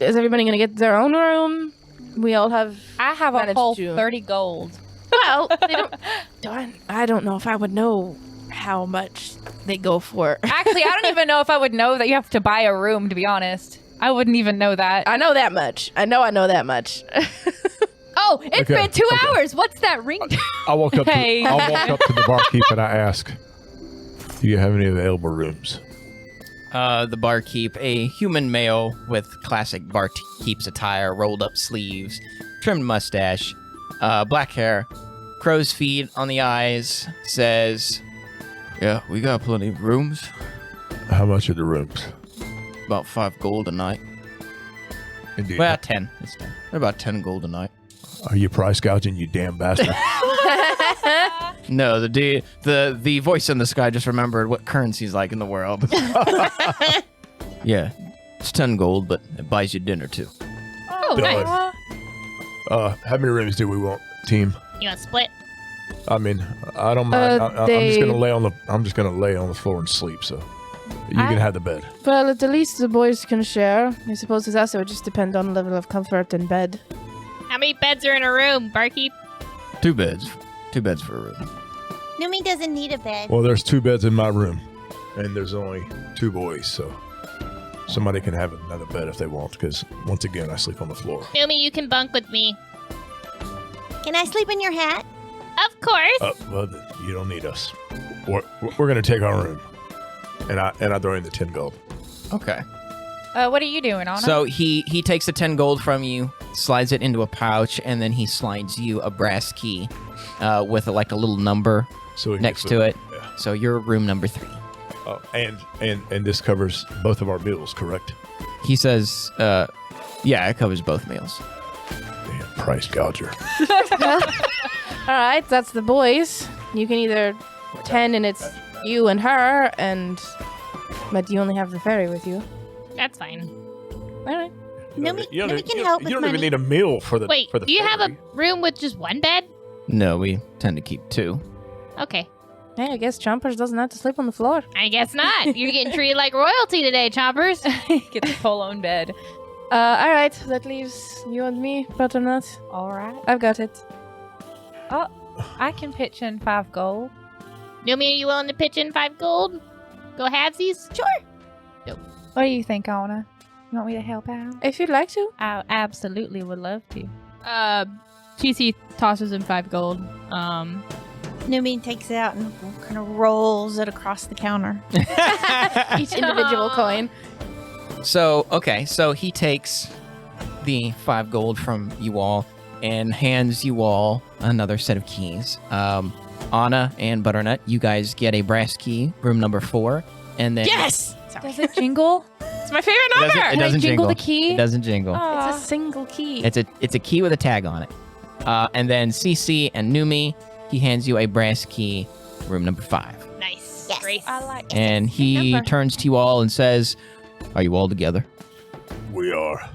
Is everybody gonna get their own room? We all have. I have a managed whole to- 30 gold. Well, they don't. I don't know if I would know how much they go for. Actually, I don't even know if I would know that you have to buy a room, to be honest. I wouldn't even know that. I know that much. I know that much. Oh, it's Okay, been 2 okay. hours. What's that ring? I walk up Hey. to the barkeep and I ask, "Do you have any available rooms?" The barkeep, a human male with classic barkeep's attire, rolled up sleeves, trimmed mustache, black hair, crow's feet on the eyes, says, "Yeah, we got plenty of rooms. How much are the rooms? About 5 gold a night. Indeed. Well, 10. It's 10. They're about 10 gold a night." Are you price gouging, you damn bastard? No, the voice in the sky just remembered what currency's like in the world. Yeah, it's 10 gold, but it buys you dinner too. Oh, Done. nice. How many rooms do we want, team? You want to split? I mean, I don't mind. I'm just they- gonna lay on the floor and sleep. So you can have the bed. Well, at the least the boys can share. I suppose with us it would just depend on the level of comfort and bed. How many beds are in a room, barkeep? 2 beds. 2 beds for a room. Noomi doesn't need a bed. Well, there's 2 beds in my room, and there's only 2 boys, so somebody can have another bed if they want, because once again, I sleep on the floor. Noomi, you can bunk with me. Can I sleep in your hat? Of course. Well, you don't need us. We're going to take our room, and I throw in the 10 gold. Okay. What are you doing, Anna? So he takes the 10 gold from you, slides it into a pouch, and then he slides you a brass key with a little number So we can next get to it. Yeah. So you're room number 3. Oh, and this covers both of our meals, correct? He says, yeah, it covers both meals. Damn, price gouger. All right, that's the boys. You can either 10 and it's you and her, but you only have the fairy with you. That's fine. All right. Noomi can help with You don't money. even need a meal for the Wait, for the do you have a ferry. room with just one bed? No, we tend to keep 2. Okay. Hey, I guess Chompers doesn't have to sleep on the floor. I guess not. You're getting treated like royalty today, Chompers. Get the full own bed. All right, that leaves you and me, Butternut. All right. I've got it. Oh, I can pitch in 5 gold. Noomi, are you willing to pitch in 5 gold? Go halvesies? Sure. What do you think, Anna? You want me to help out? If you'd like to. I absolutely would love to. Cece tosses in 5 gold. Noomi takes it out and kind of rolls it across the counter. Each individual coin. So he takes the 5 gold from you all and hands you all another set of keys. Anna and Butternut, you guys get a brass key, room number 4, and then Yes! Does it jingle? It's my favorite It number! doesn't, it Can I doesn't jingle jingle. the key? It doesn't jingle. Aw. It's a single key. It's a key with a tag on it. And then Cece and Noomi, he hands you a brass key, room number 5. Nice. Yes. Grace. I like it. And he number. turns to you all and says, "Are you all together? We are.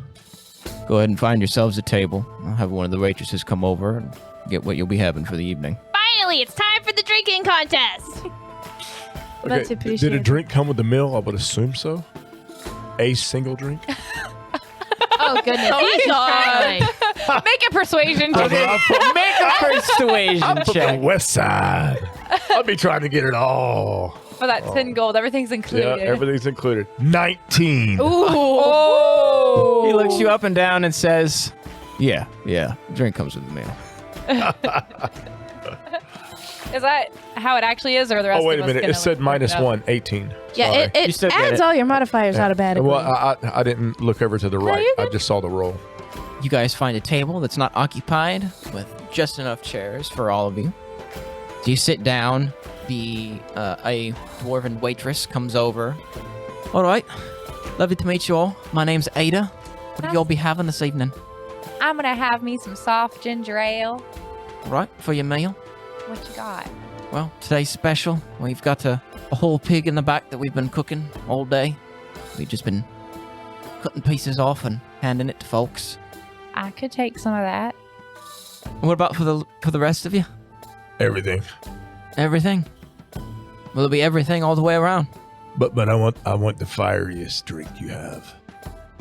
Go ahead and find yourselves a table. I'll have one of the waitresses come over and get what you'll be having for the evening." Finally, it's time for the drinking contest. That's Did a appreciated. drink come with the meal? I would assume so. A single drink? Oh, goodness. He's trying. Make a persuasion check. Make a persuasion I'm from the check. west side. I'll be trying to get it all. For that 10 gold, everything's included. Yeah, everything's included. 19. Ooh. Oh. He looks you up and down and says, Yeah, drink comes with the meal. Is that how it actually is, or the rest Oh, wait of a us minute. gonna It said look it up? -1, 18. Yeah, Sorry. You it still get adds it. all your modifiers automatically. Well, I didn't look over to the right. I just saw the roll. You guys find a table that's not occupied with just enough chairs for all of you. So you sit down. A dwarven waitress comes over. All right, lovely to meet you all. My name's Ada. What do y'all be having this evening? I'm gonna have me some soft ginger ale. All right, for your meal. What you got? Well, today's special. We've got a whole pig in the back that we've been cooking all day. We've just been cutting pieces off and handing it to folks. I could take some of that. What about for the rest of you? Everything. Everything? Will it be everything all the way around? But I want the fieriest drink you have.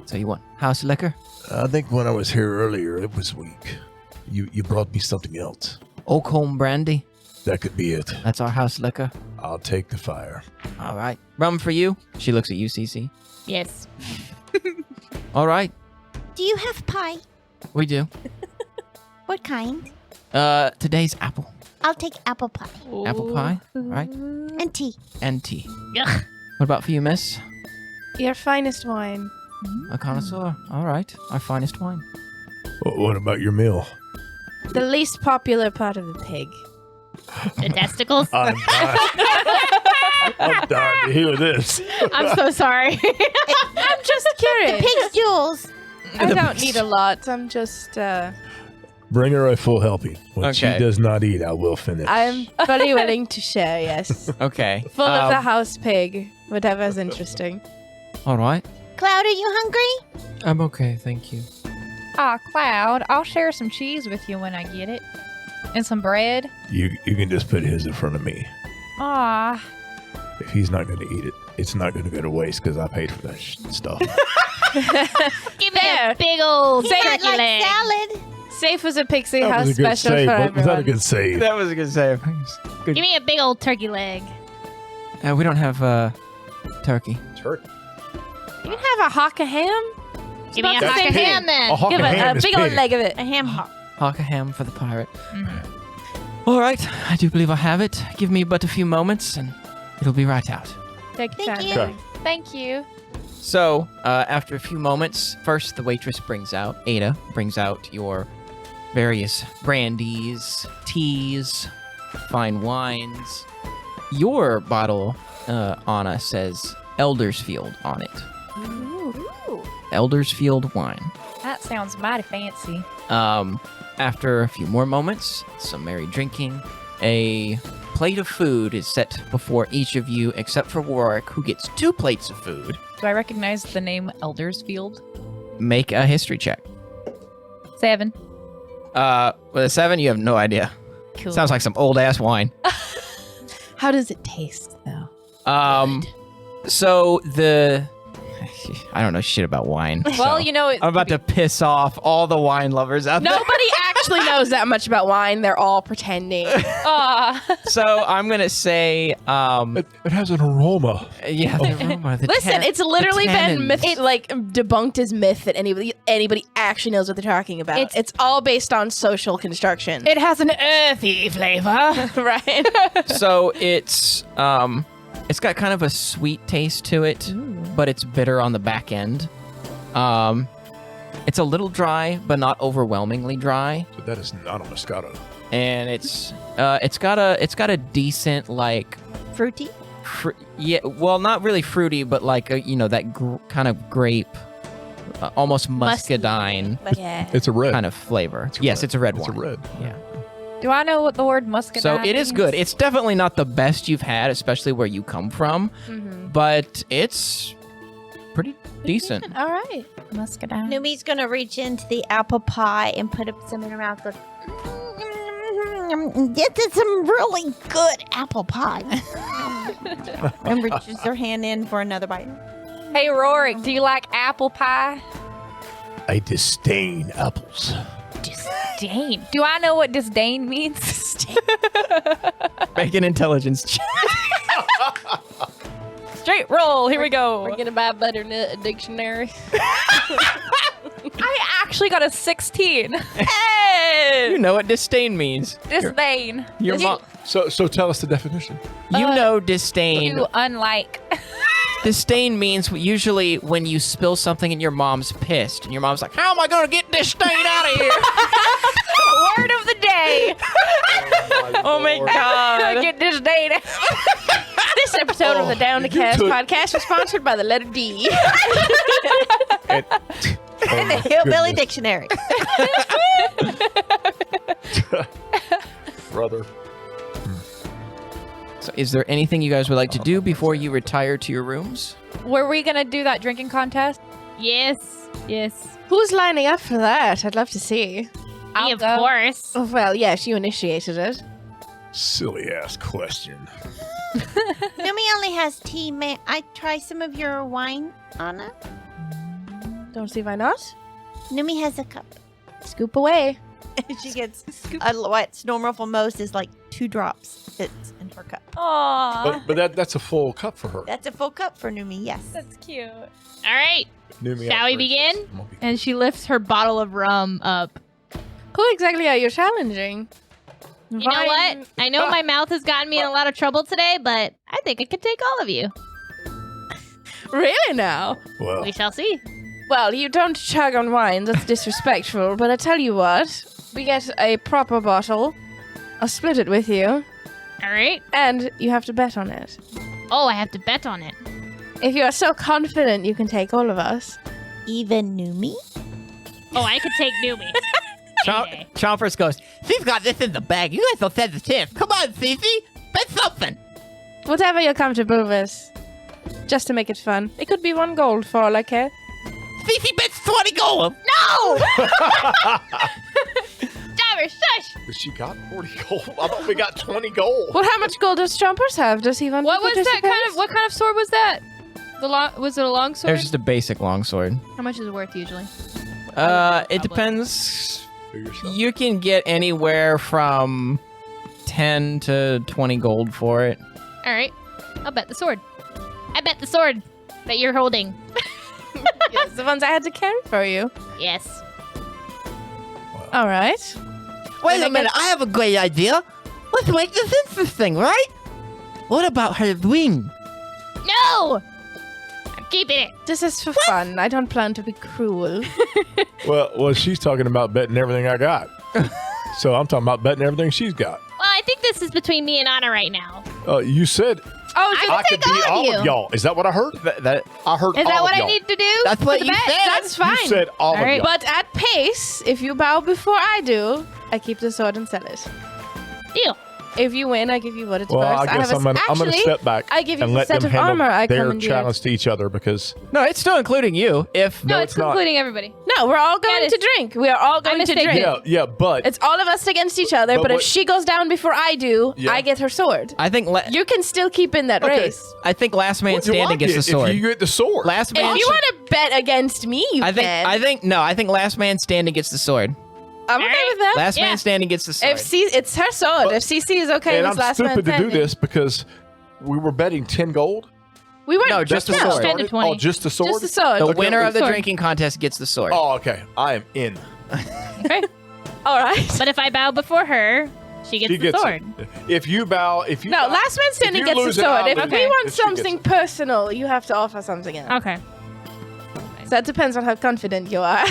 So you want house liquor? I think when I was here earlier, it was weak. You brought me something else. Oakhorn brandy. That could be it. That's our house liquor. I'll take the fire. All right. Rum for you. She looks at you, Cece. Yes. All right. Do you have pie? We do. What kind? Today's apple. I'll take apple pie. Apple pie. All right. And tea. And tea. Ugh. What about for you, miss? Your finest wine. A connoisseur. All right. Our finest wine. What about your meal? The least popular part of the pig. The testicles. I'm dying. I'm dying to hear this. I'm so sorry. I'm just curious. Pig's jewels. I don't need a lot. I'm just, Bring her a full helping. What she Okay. does not eat, I will finish. I'm fully willing to share, yes. Okay. Full of the house pig. Whatever's interesting. All right. Cloud, are you hungry? I'm okay, thank you. Ah, Cloud, I'll share some cheese with you when I get it. And some bread. You can just put his in front of me. Ah, If he's not going to eat it, it's not going to go to waste because I paid for that stuff. Give me a big old He might turkey like leg. salad. Safe as a pixie That house was a good special save. for Was that a everyone. good save? That was a good save. Good. Give me a big old turkey leg. We don't have turkey. Turkey. You can have a hock of ham. Give me a That's hawk of pig. ham then. A hawk Give of it ham a is big old pig. leg of it. A ham hock. Hawk a ham for the pirate. Mhm. All right, I do believe I have it. Give me but a few moments, and it'll be right out. Take your Thank time. you. Okay. Thank you. So, after a few moments, first the waitress Ada brings out your various brandies, teas, fine wines. Your bottle, Anna, says Eldersfield on it. Eldersfield wine. That sounds mighty fancy. After a few more moments, some merry drinking, a plate of food is set before each of you, except for Rorick, who gets 2 plates of food. Do I recognize the name Eldersfield? Make a history check. 7. With a 7, you have no idea. Cool. Sounds like some old ass wine. How does it taste, though? So the I don't know shit about wine. Well, so you know, I'm about to piss off all the wine lovers out there. Nobody actually knows that much about wine. They're all pretending. So I'm gonna say, It has an aroma. yeah, the aroma, the Listen, it's literally the been tannins. debunked as myth that anybody actually knows what they're talking about. It's all based on social construction. It has an earthy flavor. Right? So it's got kind of a sweet taste to it, but it's bitter on the back end. It's a little dry, but not overwhelmingly dry. So that is not a Moscato. And it's got a decent like Fruity. yeah, well, not really fruity, but like that kind of grape, almost muscadine Yeah. It's a red. kind of flavor. It's a Yes, red. it's a red It's wine. a red. Yeah. do I know what the word muscadine So it is means? good. It's definitely not the best you've had, especially where you come from, but it's pretty decent. All right. Muscadine. Noomi's gonna reach into the apple pie and put up some in her mouth. Goes, this is some really good apple pie. And reaches her hand in for another bite. Hey, Rorick, do you like apple pie? I disdain apples. Disdain. Do I know what disdain means? Make an intelligence check. Straight roll. Here we go. We're gonna buy Butternut dictionary. I actually got a 16. You know what disdain means. Disdain. Your mom. So tell us the definition. You know disdain. To unlike. Disdain means usually when you spill something and your mom's pissed, and your mom's like, "How am I gonna get this stain out of here?" Word of the day. Oh my god. Get disdain. This episode of the Down to Cast podcast is sponsored by the letter D. And The Hillbilly Dictionary. brother. So is there anything you guys would like to do before you retire to your rooms? Were we gonna do that drinking contest? Yes. Yes. Who's lining up for that? I'd love to see. I'll Me, of go. course. Oh, well, yes, you initiated it. Silly ass question. Noomi only has tea. May I try some of your wine, Anna? Don't see why not. Noomi has a cup. Scoop away. She gets what's normal for most is like 2 drops fits in her cup. Aww. But that's a full cup for her. That's a full cup for Noomi, yes. That's cute. All right. Noomi Shall out we first. begin? I'm gonna be- And she lifts her bottle of rum up. Who exactly are you challenging? You know what? I know my mouth has gotten me in a lot of trouble today, but I think I could take all of you. Really now? Well, We shall see. Well, you don't chug on wine. That's disrespectful. But I tell you what, we get a proper bottle. I'll split it with you, All right. and you have to bet on it. Oh, I have to bet on it. If you are so confident you can take all of us. Even Noomi? Oh, I could take Noomi. Any day. Chompers goes, "We've got this in the bag. You guys will set the tip. Come on, Cece. Bet something." Whatever you're comfortable with. Just to make it fun. It could be 1 gold for all I care. Cece bets 20 gold. No! Diver, shush! but she got 40 gold. I thought we got 20 gold. Well, how much gold does Chompers have? Does he want What to was that participate? kind of? What kind of sword was that? Was it a long sword? There's just a basic longsword. How much is it worth usually? It depends. Figure something. You can get anywhere from 10 to 20 gold for it. All right. I'll bet the sword. I bet the sword that you're holding. Yes, the ones I had to carry for you. Yes. All right. Wait a minute, I have a great idea. Let's make this interesting, right? What about her wing? No! I'm keeping it. This is for fun. I don't plan to be cruel. Well, she's talking about betting everything I got. So I'm talking about betting everything she's got. Well, I think this is between me and Anna right now. You said Oh, I I could take beat all all of of you. y'all. Is that what I heard? I heard Is all that what of I y'all. need to do? That's what for the you bet? said. That's fine. You said all All right. of y'all. But at pace, if you bow before I do, I keep the sword and sell it. Deal. If you win, I give you what it's Well, worth. I guess I'm gonna actually, step back I give you and the let set them of handle armor I their commandeered. challenge to each other because No, it's still including you. If No, No, it's it's not. including everybody. No, we're all going That to is- drink. We are all going to mistaken. drink. yeah, but It's all of us against each other, But but if what- she goes down before I do, Yeah. I get her sword. I think You can still keep in that Okay. race. I think last man would you standing like gets it the sword. If you get the sword, Last man. If you want to bet against me, you I think. can. I think last man standing gets the sword. I'm okay with that. Last Yeah. man standing gets the sword. If it's her sword. But- if CC is okay and with I'm last man stupid to do standing. this because we were betting 10 gold. We weren't. No, just That's the when it sword. 10 to started? 20. Oh, just the sword. Just the sword. the Okay, winner okay. of the Sword. drinking contest gets the sword. Oh, okay. I am in. Okay. All right. But if I bow before her, she gets She the gets sword. it. If you bow, if you No, bow, last man standing you gets the lose it, sword. I'll If lose we it. want If she gets something it. personal, you have to offer something else. Okay. So that depends on how confident you are.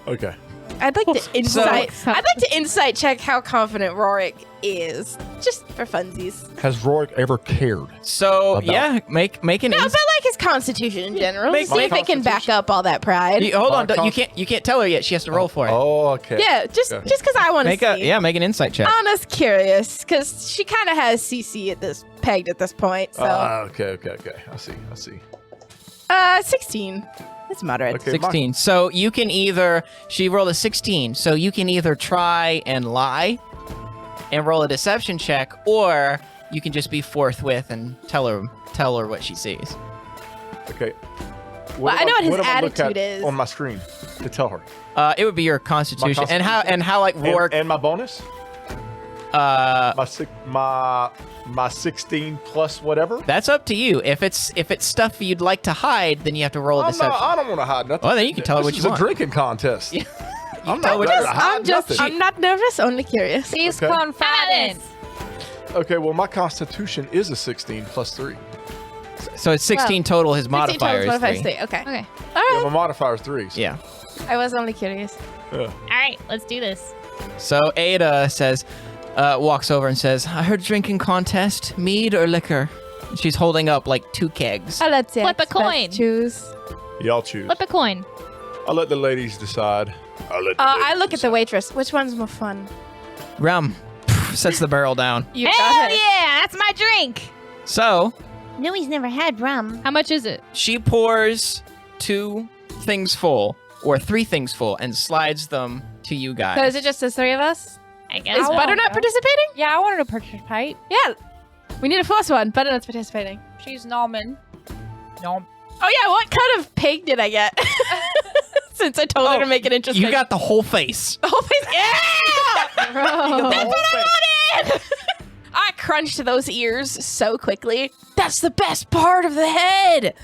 Okay. I'd like to insight. So- I'd like to insight check how confident Rorick is, just for funsies. Has Rorick ever cared? So About- yeah, make an. No, ins- but like his constitution in general. Make See if my it can back constitution. up all that pride. Hold on, My you can't tell her yet. She has to roll for it. Oh, okay. Yeah, just Okay. because I want to see. Make an insight check. I'm just curious because she kind of has CC at this pegged at this point. So, Okay. I see. 16. It's moderate. Okay, 16. So you can either she rolled a 16. So you can either try and lie and roll a deception check, or you can just be forthwith and tell her what she sees. Okay. Well, I know what his do I look attitude at is. on my screen to tell her. It would be your constitution, My and how like Rorick. And my bonus? My 16 plus whatever. That's up to you. If it's stuff you'd like to hide, then you have to roll a deception. I don't want to hide nothing. Well, then you can tell her This what you is want. a drinking contest. Yeah. I'm tell not what there you- to hide nothing. I'm not nervous, only curious. He's Okay. confident. Okay, well, my constitution is a 16 plus 3. So it's 16 total. His 16 modifier is total, 3. Okay. Okay. All Yeah, right. my modifier is 3. So. Yeah. I was only curious. Yeah. All right, let's do this. So Ada says, walks over and says, "I heard drinking contest, mead or liquor." She's holding up like 2 kegs. I'll let Flip a coin. choose. Y'all choose. Flip a coin. I'll let the ladies decide. I look at the waitress. Which one's more fun? Rum. Sets the barrel down. You Hell got it. yeah, that's my drink. So Noomi's never had rum. How much is it? she pours 2 things full, or 3 things full, and slides them to you guys. So is it just the 3 of us? I guess. Is I Butternut won't go. participating? Yeah, I wanted to participate. Yeah. We need a 4th one. Butternut's participating. She's Norman. Nom. Oh yeah, what kind of pig did I get? Since I told her to make it interesting. You got the whole face. the whole face. Yeah! Bro. That's what I wanted! I crunched those ears so quickly. That's the best part of the head.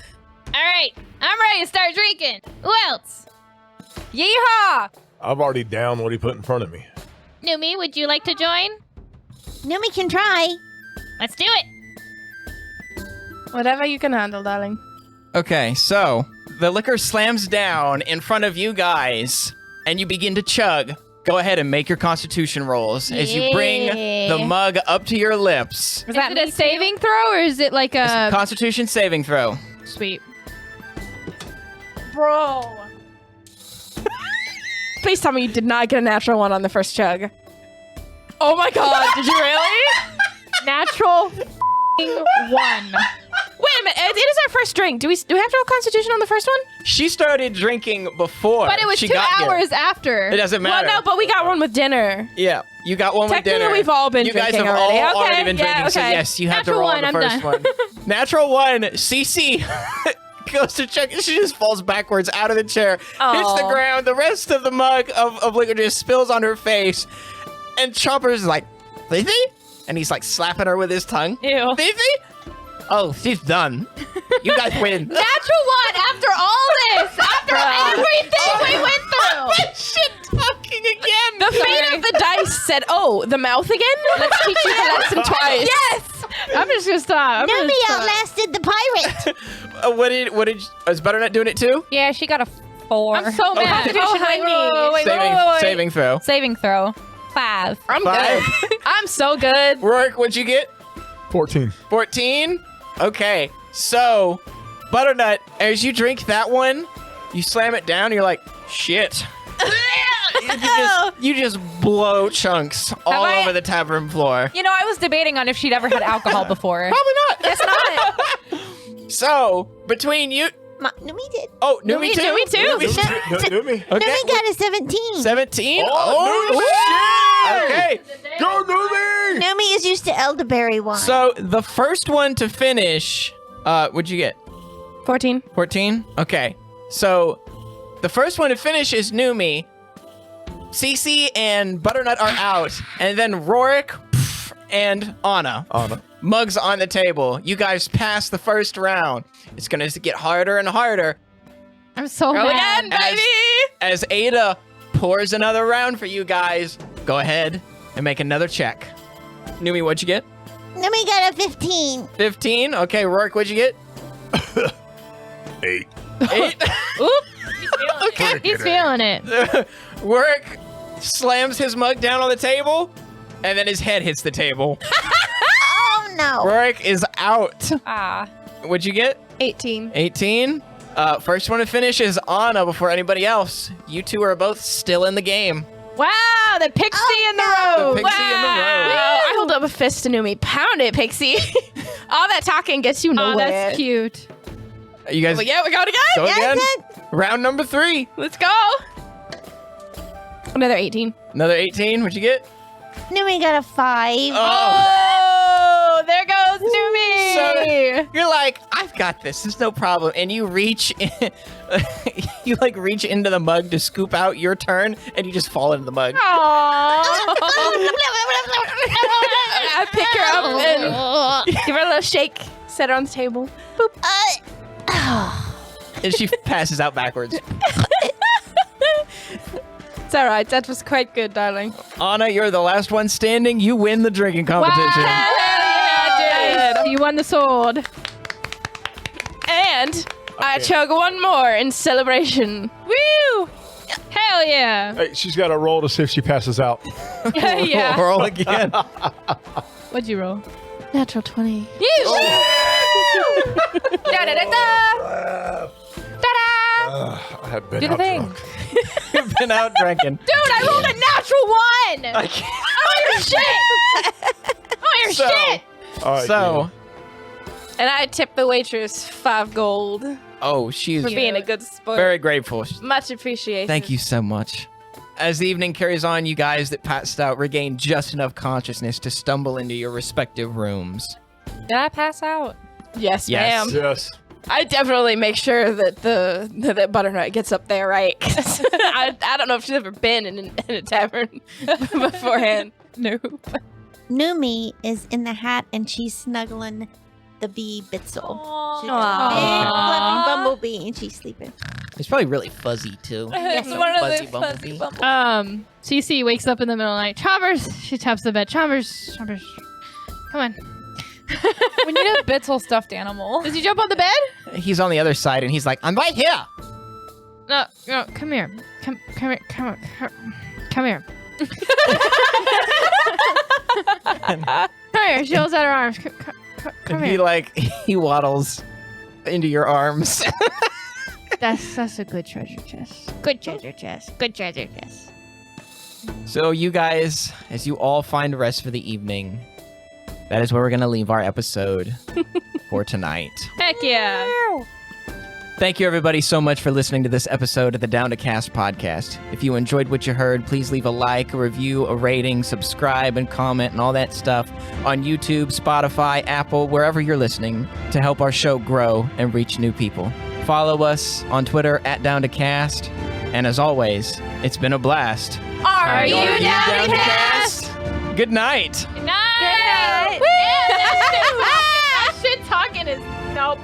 All right, I'm ready to start drinking. Who else? Yeehaw! I've already downed what he put in front of me. Noomi, would you like to join? Noomi can try. Let's do it. Whatever you can handle, darling. Okay, so the liquor slams down in front of you guys, and you begin to chug. Go ahead and make your constitution rolls as you bring the Yeah. mug up to your lips. Is Is that it me a saving throw or is it like It's a a constitution saving throw. sweet? Bro. Please tell me you did not get a natural 1 on the first chug. Oh my god, did you really? Natural 1. Wait a minute, it is our first drink. Do we have to roll Constitution on the first one? She started drinking before But it was she 2 got here. hours after. It doesn't matter. Well, no, but we got one with dinner. Yeah, you got one with Technically, dinner. we've all been You guys drinking have already. all already Okay, been yeah, drinking, so okay. yes, you have to Natural roll one, the I'm first done. one. Natural 1, Cece goes to check, she just falls backwards out of the chair, hits the ground. The rest of the mug of liquor just spills on her face, and Chomper's like, Fefe? And he's like slapping her with his tongue. Ew. Fefe? Oh, she's done. You guys win. Natural one after all this. After everything we went through. Shit talking again. The fate of the dice said, "Oh, the mouth again? Let's teach you the lesson twice." Yes! I'm just gonna stop. Noomi outlasted the pirate. What did is Butternut doing it too? Yeah, she got a 4. I'm so mad. Okay. Oh, Saving throw. Saving throw. 5. I'm 5. good. I'm so good. Rorick, what'd you get? 14. 14? Okay, so Butternut, as you drink that one, you slam it down and you're like, shit. you just blow chunks all I- over the tavern floor. You know, I was debating on if she'd ever had alcohol before. Probably not. Guess not. So, between you... Noomi did. Oh, Noomi too? Noomi too. Noomi. Okay. Noomi got a 17. 17? Oh, Okay. Go, Noomi! Noomi is used to elderberry wine. So, the first one to finish... what'd you get? 14. 14? Okay. So, the first one to finish is Noomi. Cece and Butternut are out. And then Rorick and Anna. Mugs on the table. You guys pass the first round. It's going to get harder and harder. I'm so Roll mad. again, baby. As Ada pours another round for you guys, go ahead and make another check. Noomi, what'd you get? Noomi got a 15. 15? Okay, Rorick, what'd you get? 8. 8? Oop. Okay. He's feeling it. Rorick slams his mug down on the table, and then his head hits the table. Oh, no. Rorick is out. Ah. What'd you get? 18. 18? First one to finish is Anna before anybody else. You two are both still in the game. Wow, the Pixie in the road. The Pixie in the road. Wow. I hold up a fist to Noomi. Pound it, Pixie. All that talking gets you Oh, nowhere. that's cute. You guys But yeah, we got it go again. again? Round number 3. Let's go. Another 18. Another 18. What'd you get? Noomi got a 5. Oh, there goes Noomi. So you're like, I've got this. There's no problem. And you reach, you like reach into the mug to scoop out your turn, and you just fall into the mug. I pick her up and give her a little shake. Set her on the table. Boop. And she passes out backwards. It's all right. That was quite good, darling. Anna, you're the last one standing. You win the drinking competition. Yeah, I did. You won the sword. And I chug one more in celebration. Woo! Hell yeah. Hey, she's got to roll to see if she passes out. Yeah. Roll again. What'd you roll? Natural 20. Da-da-da-da. Ta-da! I have been Do the out thing. drunk. You've been out drinking. Dude, I rolled a natural 1. I can't. Oh, your shit. Oh, your So- shit. All right, So, And I tip the waitress 5 gold oh, she's for being a good sport. very grateful. Much appreciated. Thank you so much. As the evening carries on, you guys that passed out regain just enough consciousness to stumble into your respective rooms. Did I pass out? Yes, Yes. ma'am. Yes. I definitely make sure that that Butternut gets up there right. 'Cause I don't know if she's ever been in a tavern beforehand. No. Noomi is in the hat and she's snuggling the bee Bitzel. She's got a Aw. big fluffy bumblebee and she's sleeping. It's probably really fuzzy, too. Yes, Little one of fuzzy the bumblebee. fuzzy bumblebee. Cece wakes up in the middle of the night. Chompers. She taps the bed. Chompers. Chompers. Come on. We need a Bitzel stuffed animal. Does he jump on the bed? He's on the other side, and he's like, I'm right here. No, no, come here. Come here. Come here. Come here. She holds out her arms. Come And he, here. like, he waddles into your arms. That's a good treasure chest. Good treasure chest. Good treasure chest. So you guys, as you all find rest for the evening, that is where we're going to leave our episode for tonight. Heck yeah. Thank you, everybody, so much for listening to this episode of the Down to Cast podcast. If you enjoyed what you heard, please leave a like, a review, a rating, subscribe, and comment, and all that stuff on YouTube, Spotify, Apple, wherever you're listening to help our show grow and reach new people. Follow us on Twitter at Down to Cast. And as always, it's been a blast. Are you down to cast? Good night. Good night. That shit talking is nope.